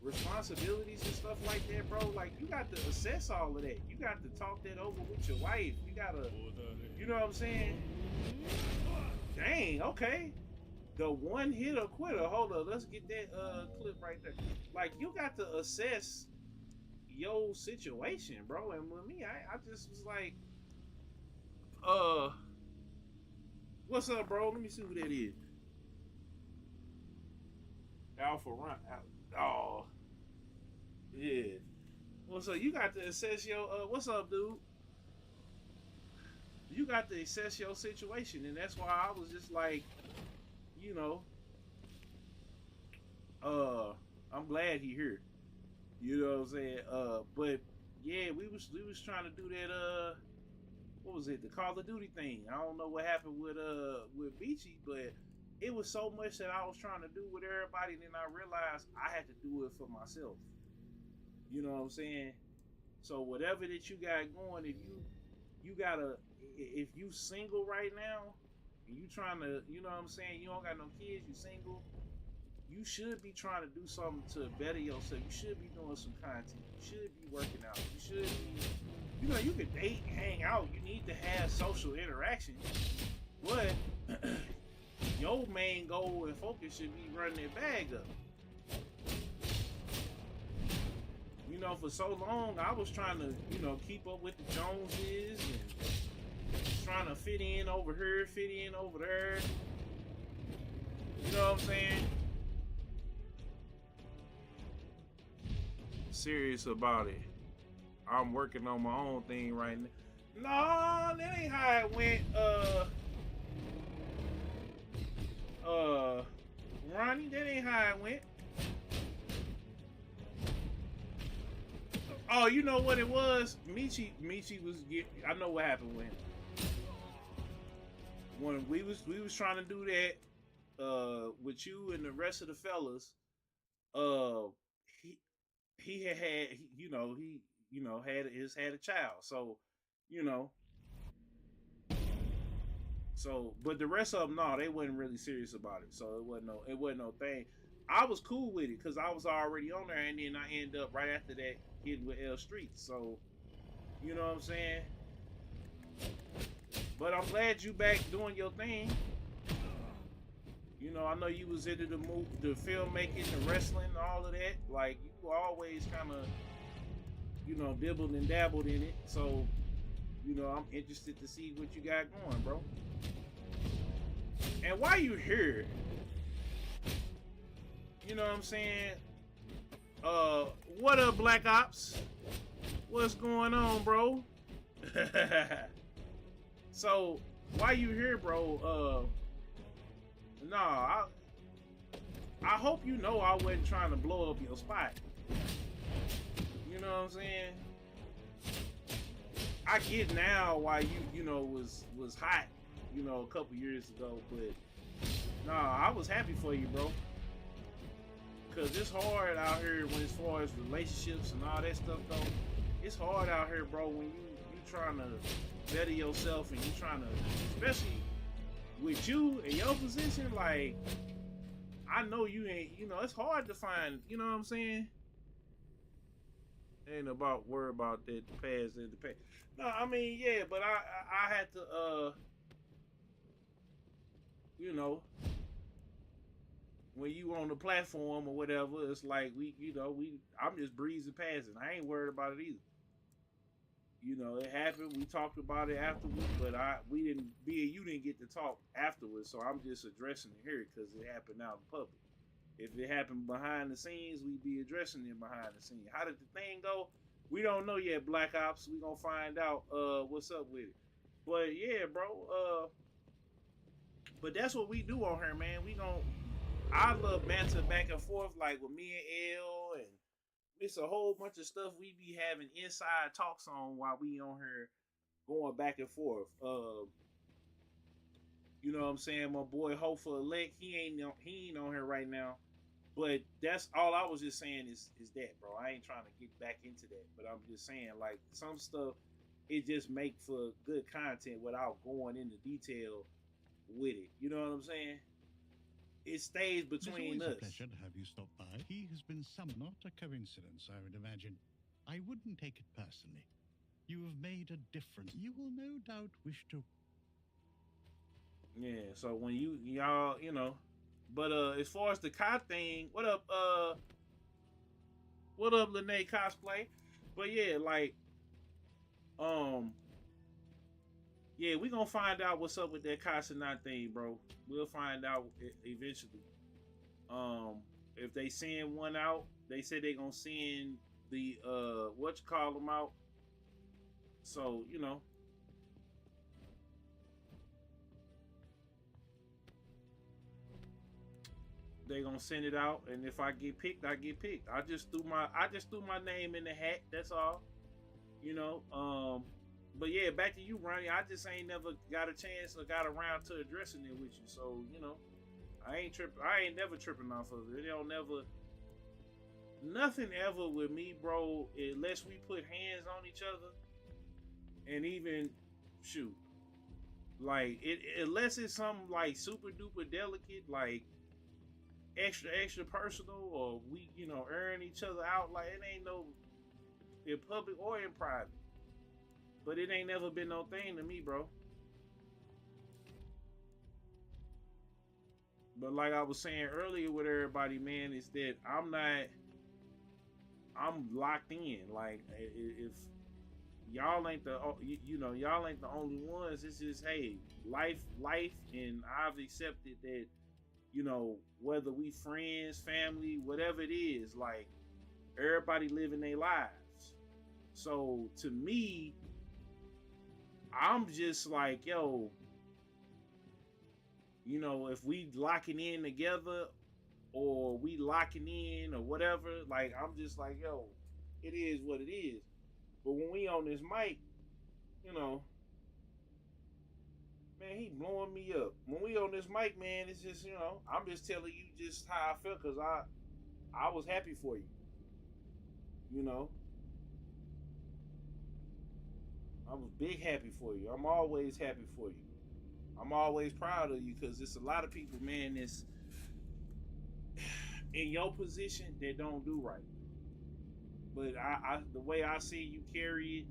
responsibilities and stuff like that, bro, like you got to assess all of that. You got to talk that over with your wife. You gotta, you know what I'm saying? Dang, okay. The one hitter quitter. Hold up, let's get that clip right there. Like you got to assess your situation, bro. And with me, I just was like, what's up, bro? Let me see who that is. Alpha Run. Oh, yeah. What's up? You got to assess your. What's up, dude? You got to assess your situation, and that's why I was just like, you know, I'm glad he here. You know what I'm saying? But yeah, we was trying to do that. What was it? The Call of Duty thing. I don't know what happened with Beachy, but it was so much that I was trying to do with everybody, and then I realized I had to do it for myself. You know what I'm saying? So whatever that you got going, if you single right now, and you trying to, you know what I'm saying, you don't got no kids, you single, you should be trying to do something to better yourself. You should be doing some content. You should be working out. You should be, you know, you can date and hang out. You need to have social interaction, but your main goal and focus should be running that bag up. You know, for so long, I was trying to, you know, keep up with the Joneses and trying to fit in over here, fit in over there. You know what I'm saying? Serious about it. I'm working on my own thing right now. No, that ain't how it went. Ronnie, that ain't how it went. Oh, you know what it was? Michi was I know what happened when we was trying to do that with you and the rest of the fellas. He had had a child. So, you know, but the rest of them, no, they wasn't really serious about it. So it wasn't no thing. I was cool with it because I was already on there, and then I end up right after that getting with L Street. So, you know what I'm saying? But I'm glad you back doing your thing. You know, I know you was into the filmmaking, the wrestling, all of that. Like, you always kind of, you know, dibbled and dabbled in it. So, you know, I'm interested to see what you got going, bro. And why you here? You know what I'm saying? What up, Black Ops? What's going on, bro? So, why you here, bro? I hope you know I wasn't trying to blow up your spot. You know what I'm saying? I get now why you know was hot, you know, a couple years ago, but nah, I was happy for you, bro. Cause it's hard out here when as far as relationships and all that stuff though. It's hard out here, bro, when you trying to better yourself and you trying to, especially with you in your position, like I know you ain't, you know, it's hard to find, you know what I'm saying? Ain't about worry about that the past is the past. No, I mean, yeah, but I had to you know, when you on the platform or whatever, it's like I'm just breezing past it. I ain't worried about it either. You know, it happened. We talked about it afterwards, but you didn't get to talk afterwards, so I'm just addressing it here because it happened out in public. If it happened behind the scenes, we'd be addressing it behind the scenes. How did the thing go? We don't know yet, Black Ops. We gonna find out what's up with it. But yeah, bro. But that's what we do on here, man. I love banter back and forth like with me and L, and it's a whole bunch of stuff we be having inside talks on while we on here going back and forth. You know what I'm saying? My boy Hopeful Elect, he ain't on here right now. But that's all I was just saying is that, bro. I ain't trying to get back into that, but I'm just saying like some stuff it just make for good content without going into detail with it. You know what I'm saying? It stays between us. It's always a pleasure to have you stop by. He has been not a coincidence, I would imagine. I wouldn't take it personally. You have made a difference. You will no doubt wish to. Yeah, so when y'all, you know, but as far as the Kai thing, what up, Lene Cosplay? But yeah, like, yeah, we gonna find out what's up with that Casanat thing, bro. We'll find out eventually. If they send one out, they said they gonna send the what you call them out. So you know, they gonna send it out, and if I get picked, I get picked. I just threw my name in the hat. That's all. You know. But yeah, back to you, Ronnie. I just ain't never got a chance or got around to addressing it with you. So, you know, I ain't never tripping off of it. It don't never, nothing ever with me, bro, unless we put hands on each other. And even, shoot, like, unless it's something like super duper delicate, like extra personal, or we, you know, earn each other out, like, it ain't no, in public or in private. But it ain't never been no thing to me, bro. But like I was saying earlier with everybody, man, is that I'm locked in. Like, if y'all ain't y'all ain't the only ones. It's just, hey, life, and I've accepted that, you know, whether we friends, family, whatever it is, like, everybody living their lives. So to me, I'm just like, yo, you know, if we locking in together or we locking in or whatever, like, I'm just like, yo, it is what it is. But when we on this mic, you know, man, he blowing me up. When we on this mic, man, it's just, you know, I'm just telling you just how I felt because I was happy for you. You know, I was big happy for you. I'm always happy for you. I'm always proud of you because there's a lot of people, man, that's in your position that don't do right. But the way I see you carry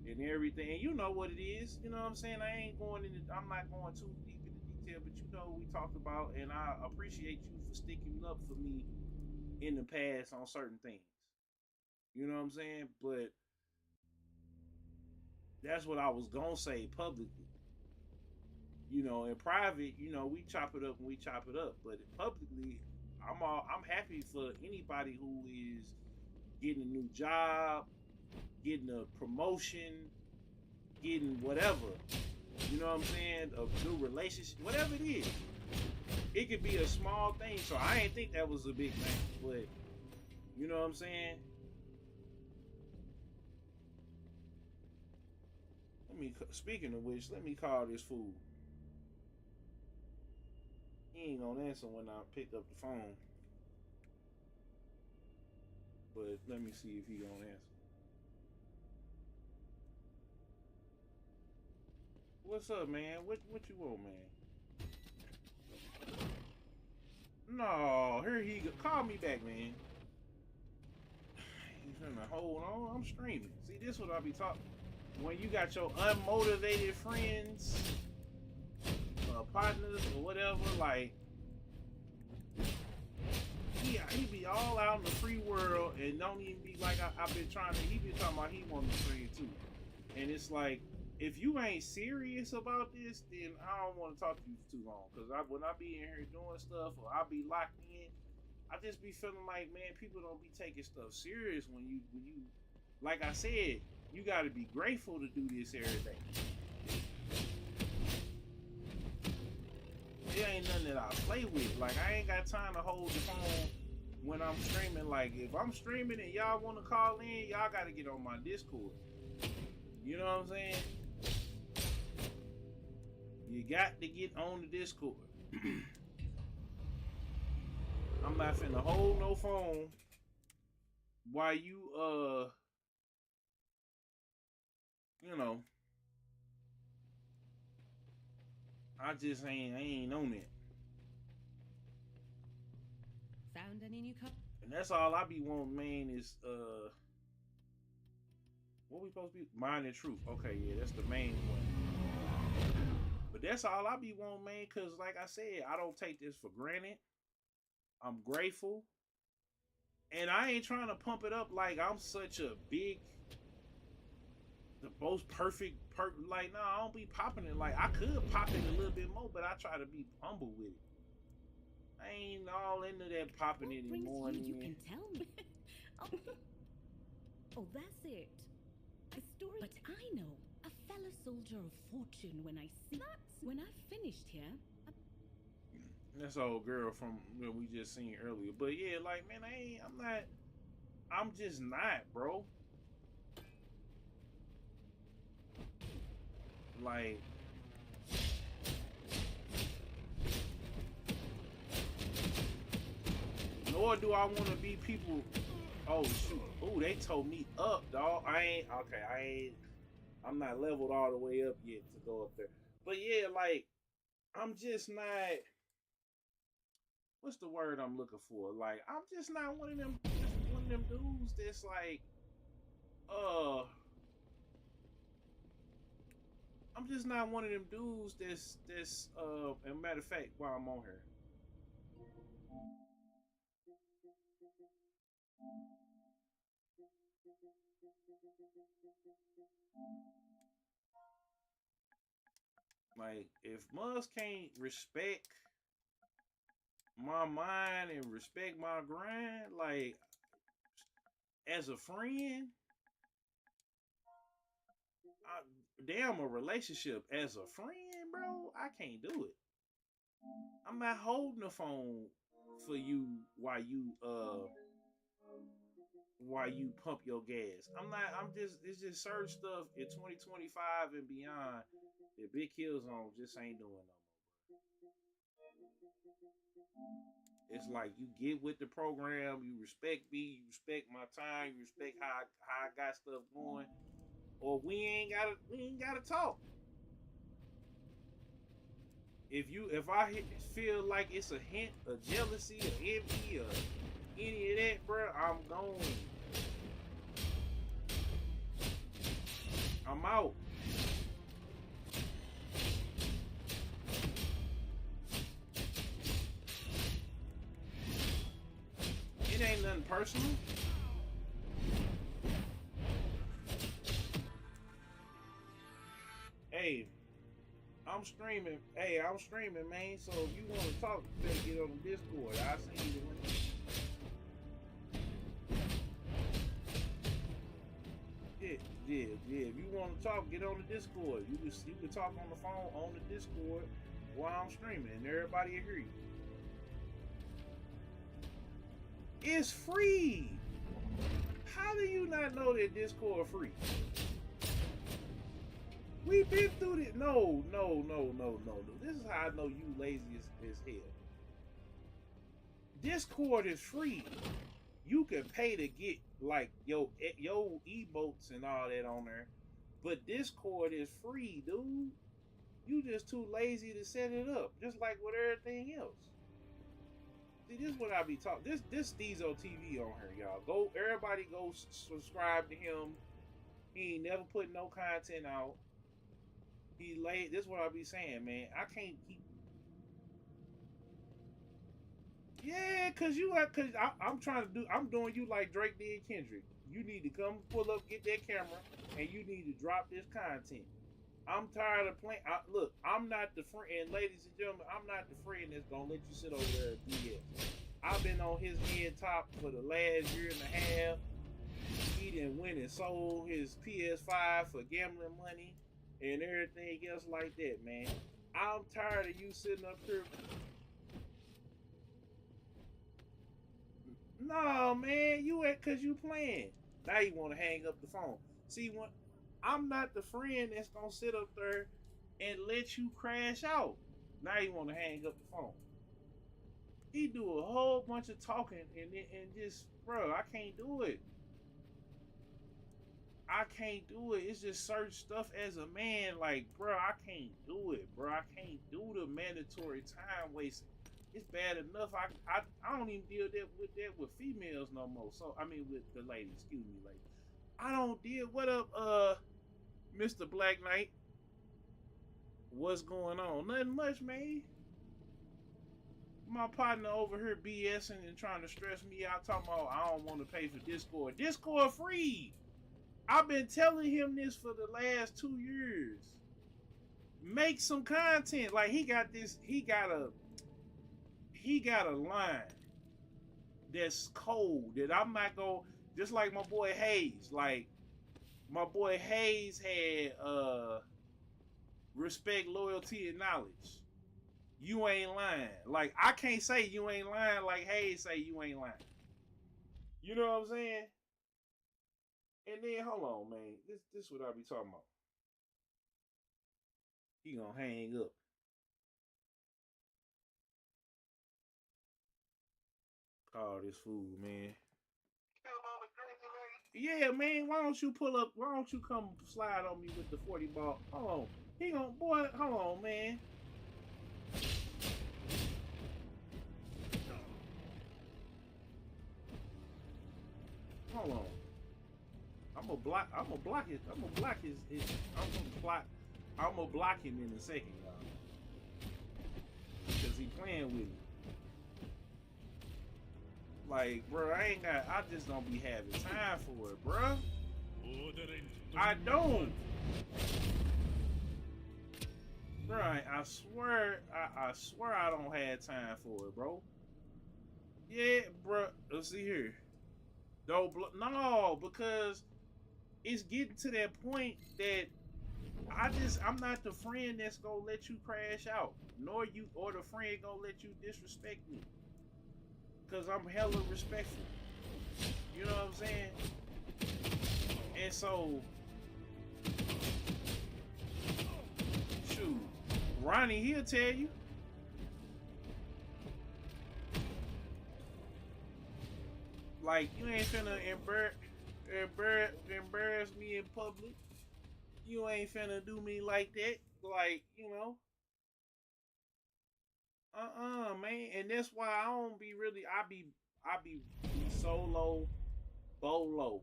it and everything, and you know what it is. You know what I'm saying? I'm not going too deep into detail, but you know what we talked about, and I appreciate you for sticking up for me in the past on certain things. You know what I'm saying? But that's what I was gonna say publicly. You know, in private, you know, we chop it up when we chop it up. But publicly, I'm happy for anybody who is getting a new job, getting a promotion, getting whatever. You know what I'm saying? A new relationship, whatever it is. it could be a small thing. So I ain't think that was a big thing, but you know what I'm saying? Speaking of which, let me call this fool. He ain't gonna answer when I pick up the phone. But let me see if he gonna answer. What's up, man? What you want, man? No, here he go. Call me back, man. He's gonna hold on. I'm streaming. See, this what I be talking. When you got your unmotivated friends, partners, or whatever, like he be all out in the free world and don't even be like I've been trying to. He been talking about he want to stream too, and it's like if you ain't serious about this, then I don't want to talk to you for too long. Cause when I be in here doing stuff or I be locked in, I just be feeling like, man, people don't be taking stuff serious when you like I said. You got to be grateful to do this every day. It ain't nothing that I play with. Like, I ain't got time to hold the phone when I'm streaming. Like, if I'm streaming and y'all want to call in, y'all got to get on my Discord. You know what I'm saying? You got to get on the Discord. I'm not finna hold no phone while you, you know, I ain't on it. Found any new cup? And that's all I be wanting, man, is what we supposed to be? Mind and truth. Okay, yeah, that's the main one. But that's all I be wanting, man, cause like I said, I don't take this for granted. I'm grateful. And I ain't trying to pump it up like I'm such a big, the most perfect like, no, I don't be popping it. Like, I could pop it a little bit more, but I try to be humble with it. I ain't all into that popping it anymore. You can tell me. Oh, that's it. The story. But I know a fellow soldier of fortune when I see that. When I finished here. That's old girl from what we just seen earlier. But yeah, like, man, I'm just not, bro. Like, nor do I want to be people. Oh shoot! Oh, they told me up, dog. I'm not leveled all the way up yet to go up there. But yeah, like, I'm just not. What's the word I'm looking for? Like, I'm just not one of them dudes that's like, I'm just not one of them dudes that's as a matter of fact, while I'm on here. Like, if Muzz can't respect my mind and respect my grind, like, as a friend, damn, a relationship as a friend, bro, I can't do it. I'm not holding the phone for you while you pump your gas. It's just certain stuff in 2025 and beyond that Big Kill Zone just ain't doing no more. It's like you get with the program, you respect me, you respect my time, you respect how I got stuff going, or we ain't gotta talk. If I feel like it's a hint of jealousy or envy or any of that, bro, I'm gone. I'm out. It ain't nothing personal. Hey, I'm streaming. Hey, I'm streaming, man. So if you want to talk, you better get on the Discord. I'll send you the link. Yeah. If you want to talk, get on the Discord. You can talk on the phone on the Discord while I'm streaming, and everybody will hear you. It's free. How do you not know that Discord free? We've been through this. No. This is how I know you lazy as hell. Discord is free. You can pay to get like your emotes and all that on there, but Discord is free, dude. You just too lazy to set it up, just like with everything else. See, this is what I be talking. This Steezo TV on here, y'all. Go, everybody, go subscribe to him. He ain't never put no content out. He late. This is what I be saying, man. I can't keep. Yeah, I'm trying to do. I'm doing you like Drake did Kendrick. You need to come pull up, get that camera, and you need to drop this content. I'm tired of playing. Look, I'm not the friend, and ladies and gentlemen, I'm not the friend that's gonna let you sit over there and BS. I've been on his head top for the last year and a half. He done went and sold his PS5 for gambling money and everything else like that, man. I'm tired of you sitting up here. No, man, you at cause you playing. Now you want to hang up the phone. See, when I'm not the friend that's gonna sit up there and let you crash out. Now you want to hang up the phone. He do a whole bunch of talking and just, bro, I can't do it. I can't do it. It's just certain stuff as a man, like, bro, I can't do it, bro. I can't do the mandatory time wasting. It's bad enough. I don't even deal with that with females no more. So I mean with the ladies, excuse me, ladies. I don't deal. What up, Mr. Black Knight? What's going on? Nothing much, man. My partner over here BSing and trying to stress me out, talking about I don't want to pay for Discord. Discord free. I've been telling him this for the last 2 years. Make some content. Like he got a line that's cold that I'm not gonna, just like my boy Hayes. Like my boy Hayes had respect, loyalty, and knowledge. You ain't lying. Like I can't say you ain't lying like Hayes say you ain't lying. You know what I'm saying? And then hold on, man. This is what I be talking about. He gonna hang up. Call this fool, man. Yeah, man. Why don't you pull up? Why don't you come slide on me with the 40 ball? Hold on. He gonna, boy. Hold on, man. Hold on. I'm gonna block his. I'm gonna block him in a second, y'all. Because he playing with me. Like, bro, I just don't be having time for it, bro. I don't. Bro, I swear I don't have time for it, bro. Yeah, bro. Let's see here. No, because it's getting to that point that I'm not the friend that's gonna let you crash out, nor the friend gonna let you disrespect me. Cause I'm hella respectful. You know what I'm saying? And so, shoot, Ronnie, he'll tell you. Like, you ain't finna embarrass me in public. You ain't finna do me like that. Like, you know. Man. And that's why I don't be really, I be solo, bolo.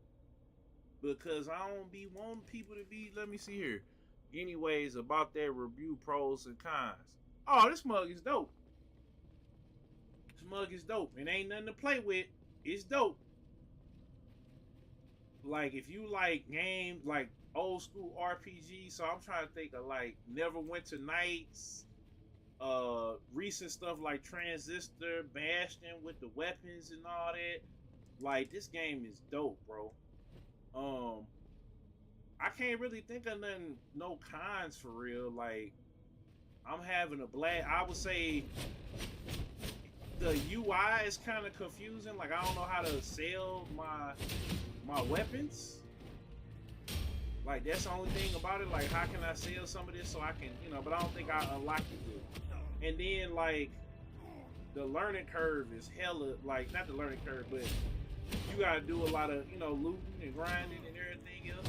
Because I don't be wanting people to be, let me see here. Anyways, about that review pros and cons. Oh, this mug is dope. This mug is dope. It ain't nothing to play with. It's dope. Like, if you like games, like old school RPG, so I'm trying to think of like Neverwinter Nights, recent stuff like Transistor, Bastion with the weapons and all that. Like, this game is dope, bro. I can't really think of nothing, no cons for real. Like, I'm having a blast. I would say the UI is kind of confusing. Like I don't know how to sell my weapons. Like that's the only thing about it. Like how can I sell some of this so I can, you know? But I don't think I unlocked it yet. And then like the learning curve is hella, like not the learning curve, but you gotta do a lot of, you know, looting and grinding and everything else.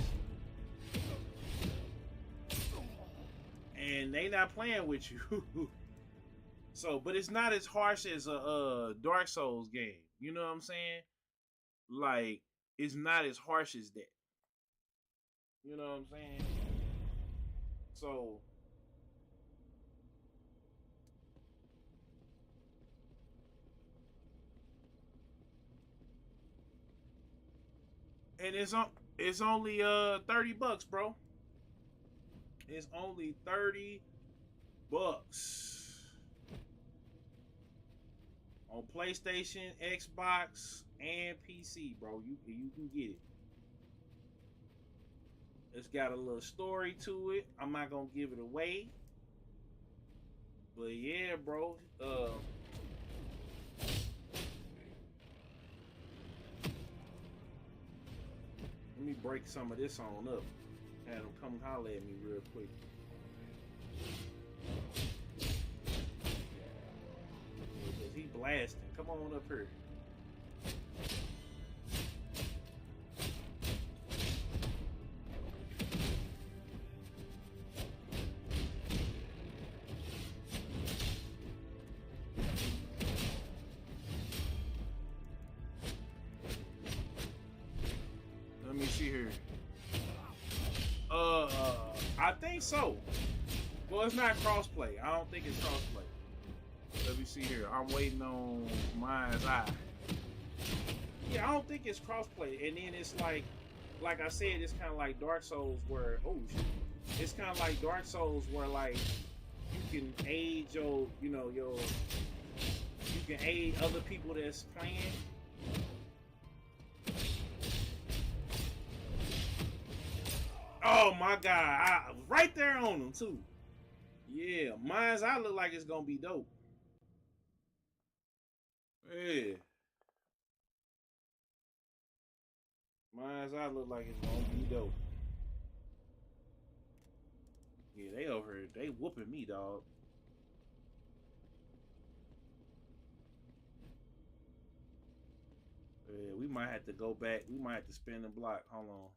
And they not playing with you. So, but it's not as harsh as a Dark Souls game. You know what I'm saying? Like, it's not as harsh as that. You know what I'm saying? So, and it's only $30, bro. It's only $30 on PlayStation, Xbox, and PC, bro. You can get it. It's got a little story to it. I'm not gonna give it away, but yeah, bro. Let me break some of this on up. Have them come holler at me real quick. Because he blasting. Come on up here. Let me see here. I think so. Well, it's not crossplay. I don't think it's crossplay. Let me see here. I'm waiting on Mind's Eye. Yeah, I don't think it's crossplay. And then it's like I said, it's kind of like Dark Souls where, oh shit. It's kind of like Dark Souls where like you can aid you can aid other people that's playing. Oh my god, I was right there on them too. Yeah, Mind's Eye look like it's gonna be dope. Yeah. Mind's Eye look like it's gonna be dope. Yeah, they over here, they whooping me, dog. Yeah, we might have to go back. We might have to spin the block. Hold on.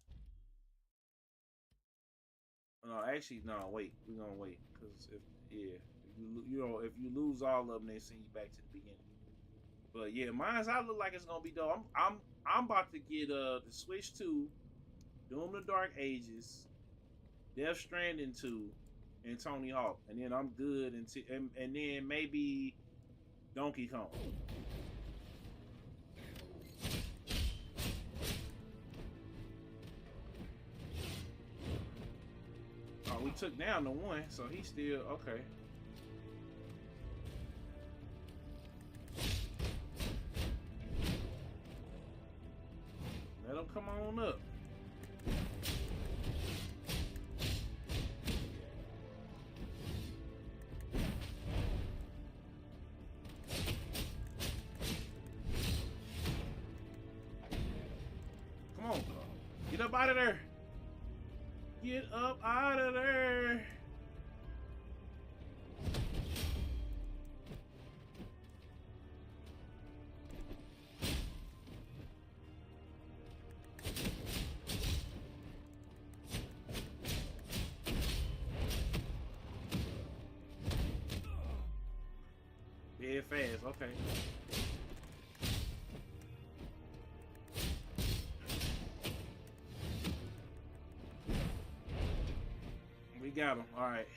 No, actually, no. Wait, we're gonna wait because if you lose all of them, they send you back to the beginning. But yeah, Mind's Eye look like it's gonna be dope. I'm about to get the Switch 2, Doom the Dark Ages, Death Stranding 2, and Tony Hawk, and then I'm good until and then maybe Donkey Kong. Oh, we took down the one, so he's still okay. Let him come on up. Come on. Get up out of there. Get up out of there. Dead fast, okay. We got him, alright.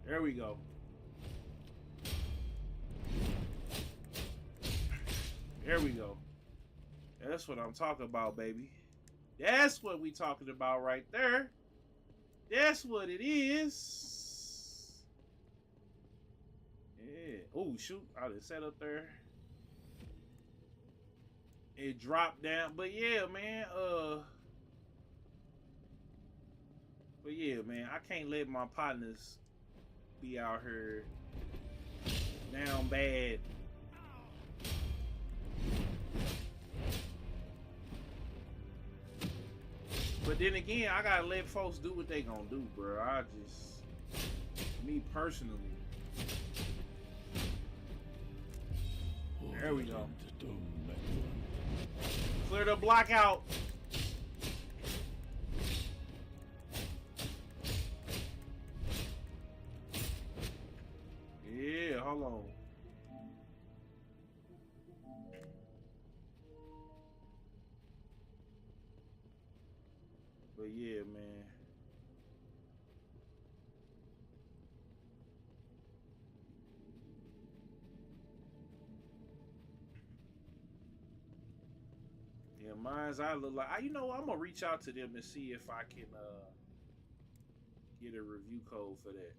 There we go. There we go. That's what I'm talking about, baby. That's what we talking about right there. That's what it is. Yeah. Oh, shoot. I just sat up there. it dropped down. But yeah, man. But yeah, man. I can't let my partners be out here down bad. But then again, I gotta let folks do what they gonna do, bro. Me personally. There we go. Clear the block out. Yeah, hold on. But yeah, man. Yeah, mine's I look like you know I'm gonna reach out to them and see if I can get a review code for that.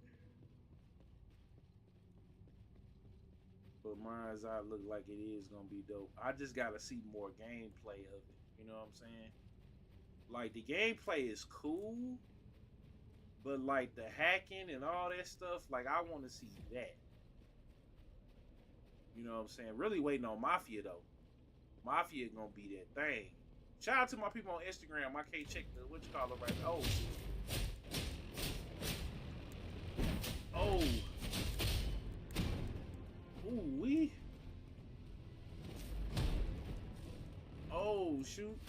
But mine's I look like it is gonna be dope. I just gotta see more gameplay of it. You know what I'm saying? Like the gameplay is cool, but like the hacking and all that stuff, like I want to see that. You know what I'm saying? Really waiting on Mafia though. Mafia gonna be that thing. Shout out to my people on Instagram. I can't check the what you call it right now. Oh. Ooh wee. Oh shoot.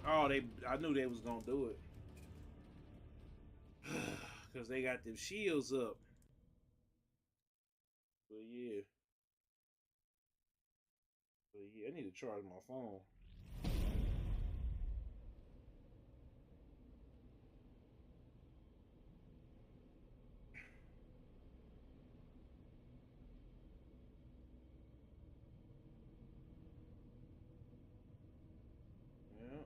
Oh, I knew they was gonna do it. Cause they got them shields up. But yeah. I need to charge my phone. Yeah.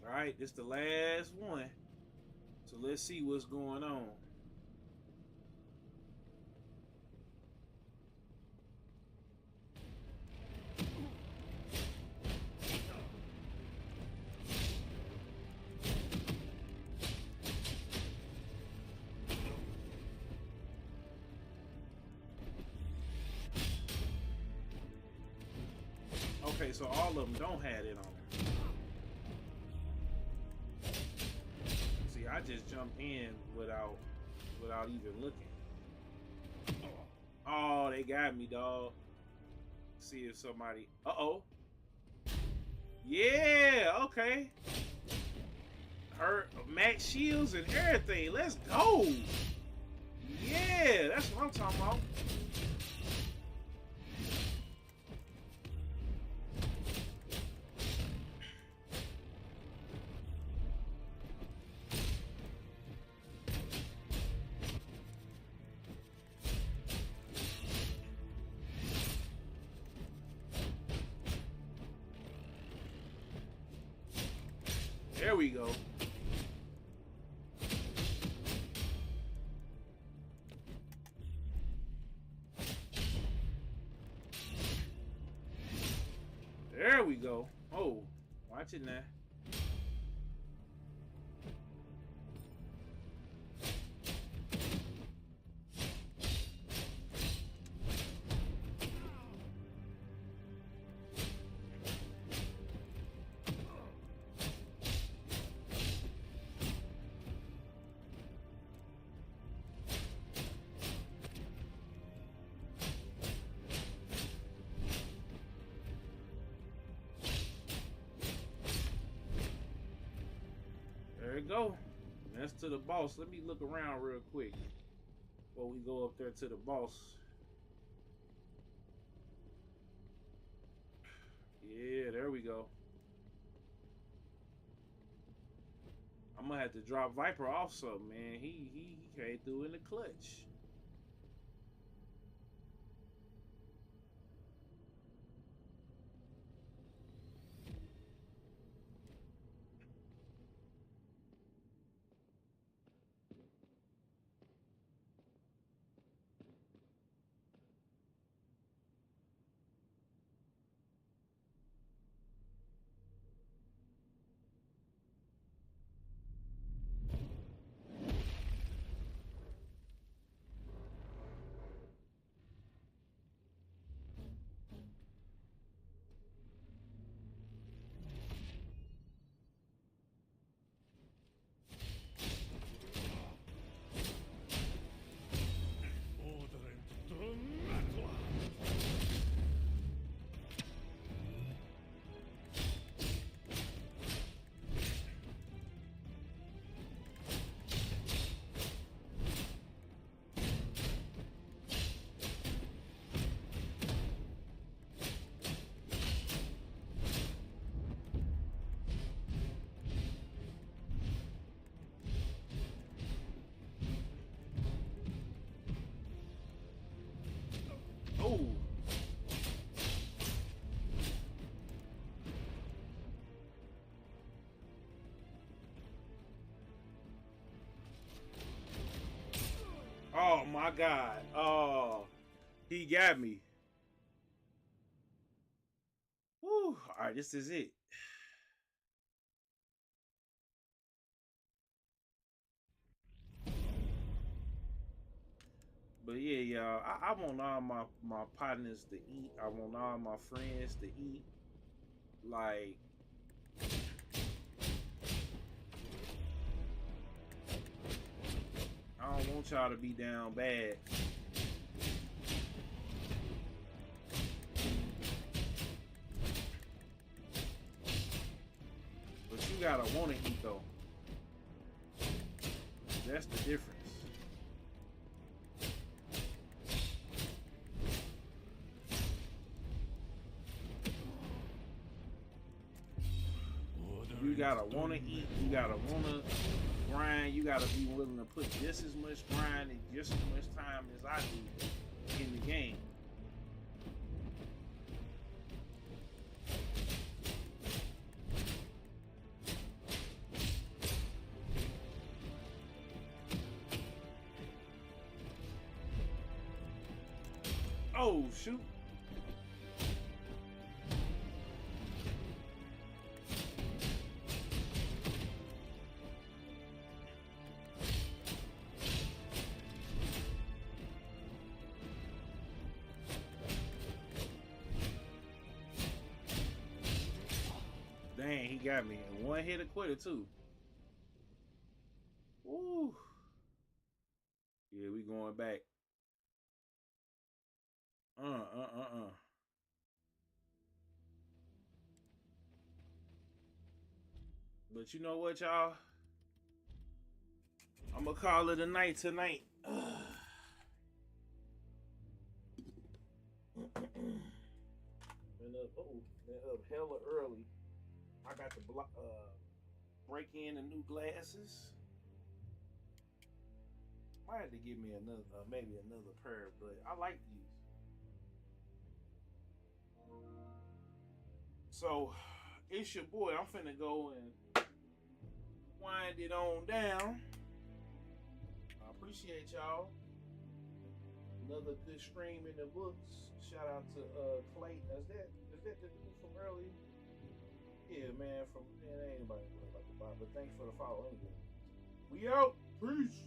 All right, this the last one. So let's see what's going on. Okay, so all of them don't have it on them. See, I just jumped in without even looking. Oh, they got me, dog. See if somebody. Uh-oh. Yeah, okay. Her max shields and everything. Let's go. Yeah, that's what I'm talking about. There we go. There we go. Oh, watch it now. There we go. That's to the boss. Let me look around real quick. before we go up there to the boss. Yeah, there we go. I'm gonna have to drop Viper off something, man. He came through in the clutch. Oh. Oh my God. Oh, he got me. Woo. All right, this is it. But yeah, y'all, I want all my partners to eat. I want all my friends to eat. Like, I don't want y'all to be down bad. But you gotta want to eat though. That's the difference. You gotta want to eat. You gotta want to grind. You gotta be willing to put just as much grind and just as much time as I do in the game. Oh shoot. Dang, he got me. And one hit a quitter too. Woo. Yeah, we going back. But you know what, y'all? I'm gonna call it a night tonight. Been up hella early. I got to break in the new glasses. Might have to give me another, maybe another pair, but I like these. So it's your boy. I'm finna go and wind it on down. I appreciate y'all. Another good stream in the books. Shout out to Clayton. Is that the dude from earlier? Yeah, man. From ain't anybody about the bot, but thanks for the follow anyway. We out. Peace.